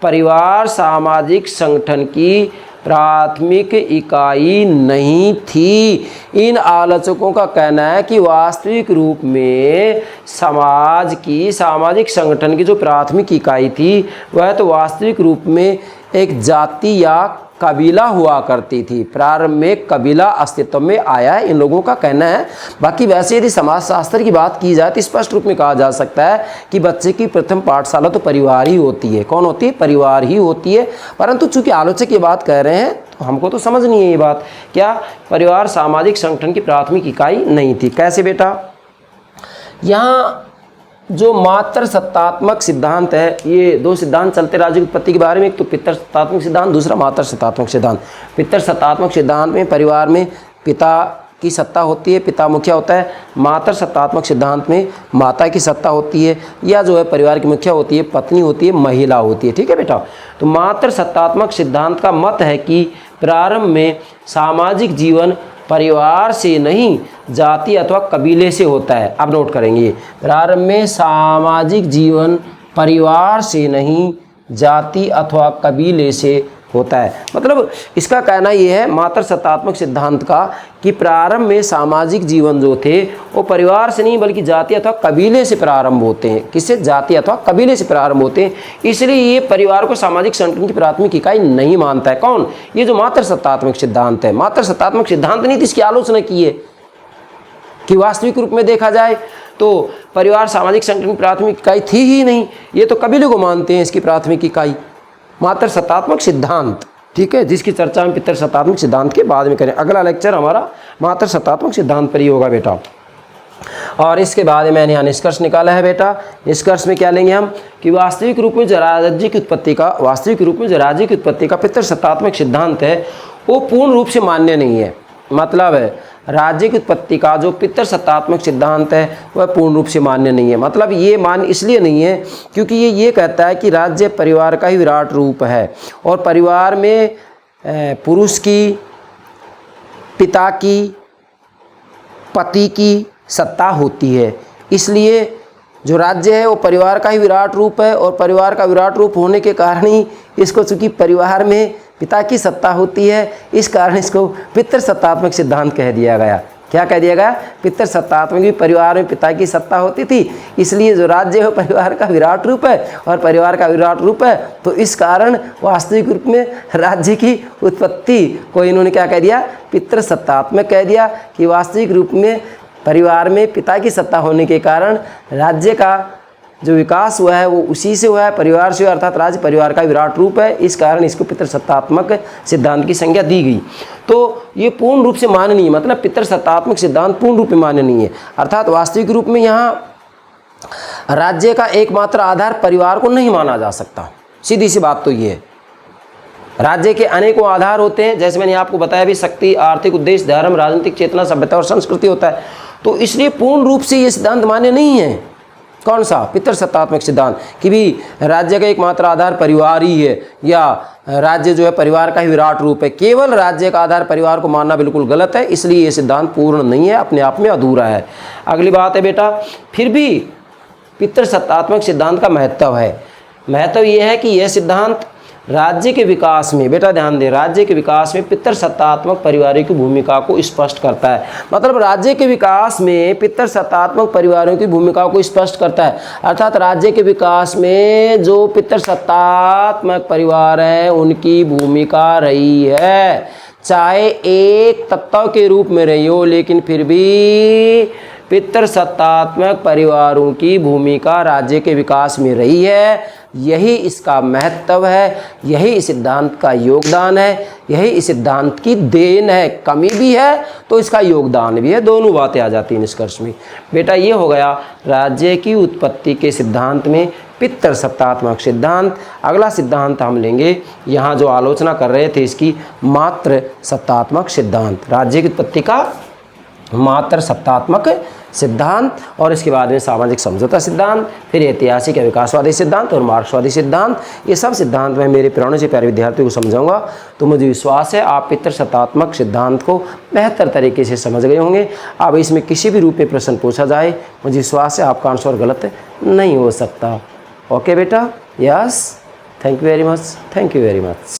परिवार सामाजिक संगठन की प्राथमिक इकाई नहीं थी। इन आलोचकों का कहना है कि वास्तविक रूप में समाज की सामाजिक संगठन की जो प्राथमिक इकाई थी वह तो वास्तविक रूप में एक जाति या कबीला हुआ करती थी। प्रारंभ में कबीला अस्तित्व में आया है, इन लोगों का कहना है। बाकी वैसे यदि समाजशास्त्र की बात की जाए तो स्पष्ट रूप में कहा जा सकता है कि बच्चे की प्रथम पाठशाला तो परिवार ही होती है। कौन होती है? परिवार ही होती है। परंतु चूंकि आलोचक ये बात कह रहे हैं तो हमको तो समझ नहीं है ये बात। क्या? परिवार सामाजिक संगठन की प्राथमिक इकाई नहीं थी। कैसे बेटा? यहाँ जो मातृसत्तात्मक सिद्धांत है, ये 2 सिद्धांत चलते राज्य की उत्पत्ति के बारे में। एक तो पितृसत्तात्मक सिद्धांत, दूसरा मातृसत्तात्मक सिद्धांत। पितृसत्तात्मक सिद्धांत में परिवार में पिता की सत्ता होती है, पिता मुखिया होता है। मातृसत्तात्मक सिद्धांत में माता की सत्ता होती है या जो है परिवार की मुखिया होती है, पत्नी होती है, महिला होती है। ठीक है बेटा, तो मातृसत्तात्मक सिद्धांत का मत है कि प्रारंभ में सामाजिक जीवन परिवार से नहीं जाति अथवा कबीले से होता है। अब नोट करेंगे, प्रारंभ में सामाजिक जीवन परिवार से नहीं जाति अथवा कबीले से होता है। मतलब इसका कहना यह है मातृसत्तात्मक सिद्धांत का कि प्रारंभ में सामाजिक जीवन जो थे वो परिवार से नहीं बल्कि जाति अथवा कबीले से प्रारंभ होते हैं। किससे? जाति अथवा कबीले से प्रारंभ होते हैं। इसलिए ये परिवार को सामाजिक संगठन की प्राथमिक इकाई नहीं मानता है। कौन? ये जो मातृसत्तात्मक सिद्धांत है। मातृसत्तात्मक सिद्धांत नहीं, इसकी आलोचना की है कि वास्तविक रूप में देखा जाए तो परिवार सामाजिक संगठन की प्राथमिक इकाई थी ही नहीं। ये तो कबीले को मानते हैं इसकी प्राथमिक इकाई, मातृसत्तात्मक सिद्धांत। ठीक है, जिसकी चर्चा हम पितृसत्तात्मक सिद्धांत के बाद में करें। अगला लेक्चर हमारा मातृसत्तात्मक सिद्धांत पर ही होगा बेटा। और इसके बाद मैंने यहाँ निष्कर्ष निकाला है बेटा। निष्कर्ष में क्या लेंगे हम कि वास्तविक रूप में जो राज्य की उत्पत्ति का पितृसत्तात्मक सिद्धांत है वो पूर्ण रूप से मान्य नहीं है। मतलब राज्य की उत्पत्ति का जो पितृसत्तात्मक सिद्धांत है वह पूर्ण रूप से मान्य नहीं है। मतलब ये मान्य इसलिए नहीं है क्योंकि ये कहता है कि राज्य परिवार का ही विराट रूप है और परिवार में पुरुष की, पिता की, पति की सत्ता होती है। इसलिए जो राज्य है वो परिवार का ही विराट रूप है और परिवार का विराट रूप होने के कारण ही इसको, चूँकि परिवार में पिता की सत्ता होती है, इस कारण इसको पितृसत्तात्मक सिद्धांत कह दिया गया। क्या कह दिया गया, पितृसत्तात्मक भी परिवार में पिता की सत्ता होती थी, इसलिए जो राज्य है परिवार का विराट रूप है और परिवार का विराट रूप है, तो इस कारण वास्तविक रूप में राज्य की उत्पत्ति को इन्होंने क्या कह दिया, पितृसत्तात्मक कह दिया कि वास्तविक रूप में परिवार में पिता की सत्ता होने के कारण राज्य का जो विकास हुआ है वो उसी से हुआ है, परिवार से हुआ, अर्थात राज्य परिवार का विराट रूप है, इस कारण इसको पितृसत्तात्मक सिद्धांत की संज्ञा दी गई। तो ये पूर्ण रूप से मान्य नहीं है, मतलब पितृसत्तात्मक सिद्धांत पूर्ण रूप में मान्य नहीं है, अर्थात वास्तविक रूप में यहाँ राज्य का एकमात्र आधार परिवार को नहीं माना जा सकता। सीधी सी बात तो ये है, राज्य के अनेकों आधार होते हैं, जैसे मैंने आपको बताया भी, शक्ति, आर्थिक उद्देश्य, धर्म, राजनीतिक चेतना, सभ्यता और संस्कृति होता है। तो इसलिए पूर्ण रूप से ये सिद्धांत मान्य नहीं है। कौन सा, पितृसत्तात्मक सिद्धांत, कि भी राज्य का एकमात्र आधार परिवार ही है, या राज्य जो है परिवार का ही विराट रूप है। केवल राज्य का आधार परिवार को मानना बिल्कुल गलत है, इसलिए ये सिद्धांत पूर्ण नहीं है, अपने आप में अधूरा है। अगली बात है बेटा, फिर भी पितृसत्तात्मक सिद्धांत का महत्व है। महत्व ये है कि यह सिद्धांत राज्य के विकास में, बेटा ध्यान दें, राज्य के विकास में पितृसत्तात्मक परिवारों की भूमिका को स्पष्ट करता है। मतलब राज्य के विकास में पितृसत्तात्मक परिवारों की भूमिका को स्पष्ट करता है, अर्थात राज्य के विकास में जो पितृसत्तात्मक परिवार हैं उनकी भूमिका रही है, चाहे एक तत्व के रूप में रही हो, लेकिन फिर भी पितृसत्तात्मक परिवारों की भूमिका राज्य के विकास में रही है। यही इसका महत्व है, यही इस सिद्धांत का योगदान है, यही इस सिद्धांत की देन है। कमी भी है तो इसका योगदान भी है, दोनों बातें आ जाती हैं निष्कर्ष में। बेटा ये हो गया राज्य की उत्पत्ति के सिद्धांत में पितृसत्तात्मक सिद्धांत। अगला सिद्धांत हम लेंगे, यहाँ जो आलोचना कर रहे थे इसकी, मातृ सत्तात्मक सिद्धांत, राज्य की उत्पत्ति का मातृ सत्तात्मक सिद्धांत, और इसके बाद में सामाजिक समझौता सिद्धांत, फिर ऐतिहासिक या विकासवादी सिद्धांत और मार्क्सवादी सिद्धांत। ये सब सिद्धांत मैं मेरे प्राणों से प्यारे विद्यार्थियों को समझाऊंगा। तो मुझे विश्वास है आप पितृसत्तात्मक सिद्धांत को बेहतर तरीके से समझ गए होंगे। अब इसमें किसी भी रूप में प्रश्न पूछा जाए, मुझे विश्वास है आपका आंसर गलत नहीं हो सकता। ओके बेटा, yes, thank you very much, thank you very much.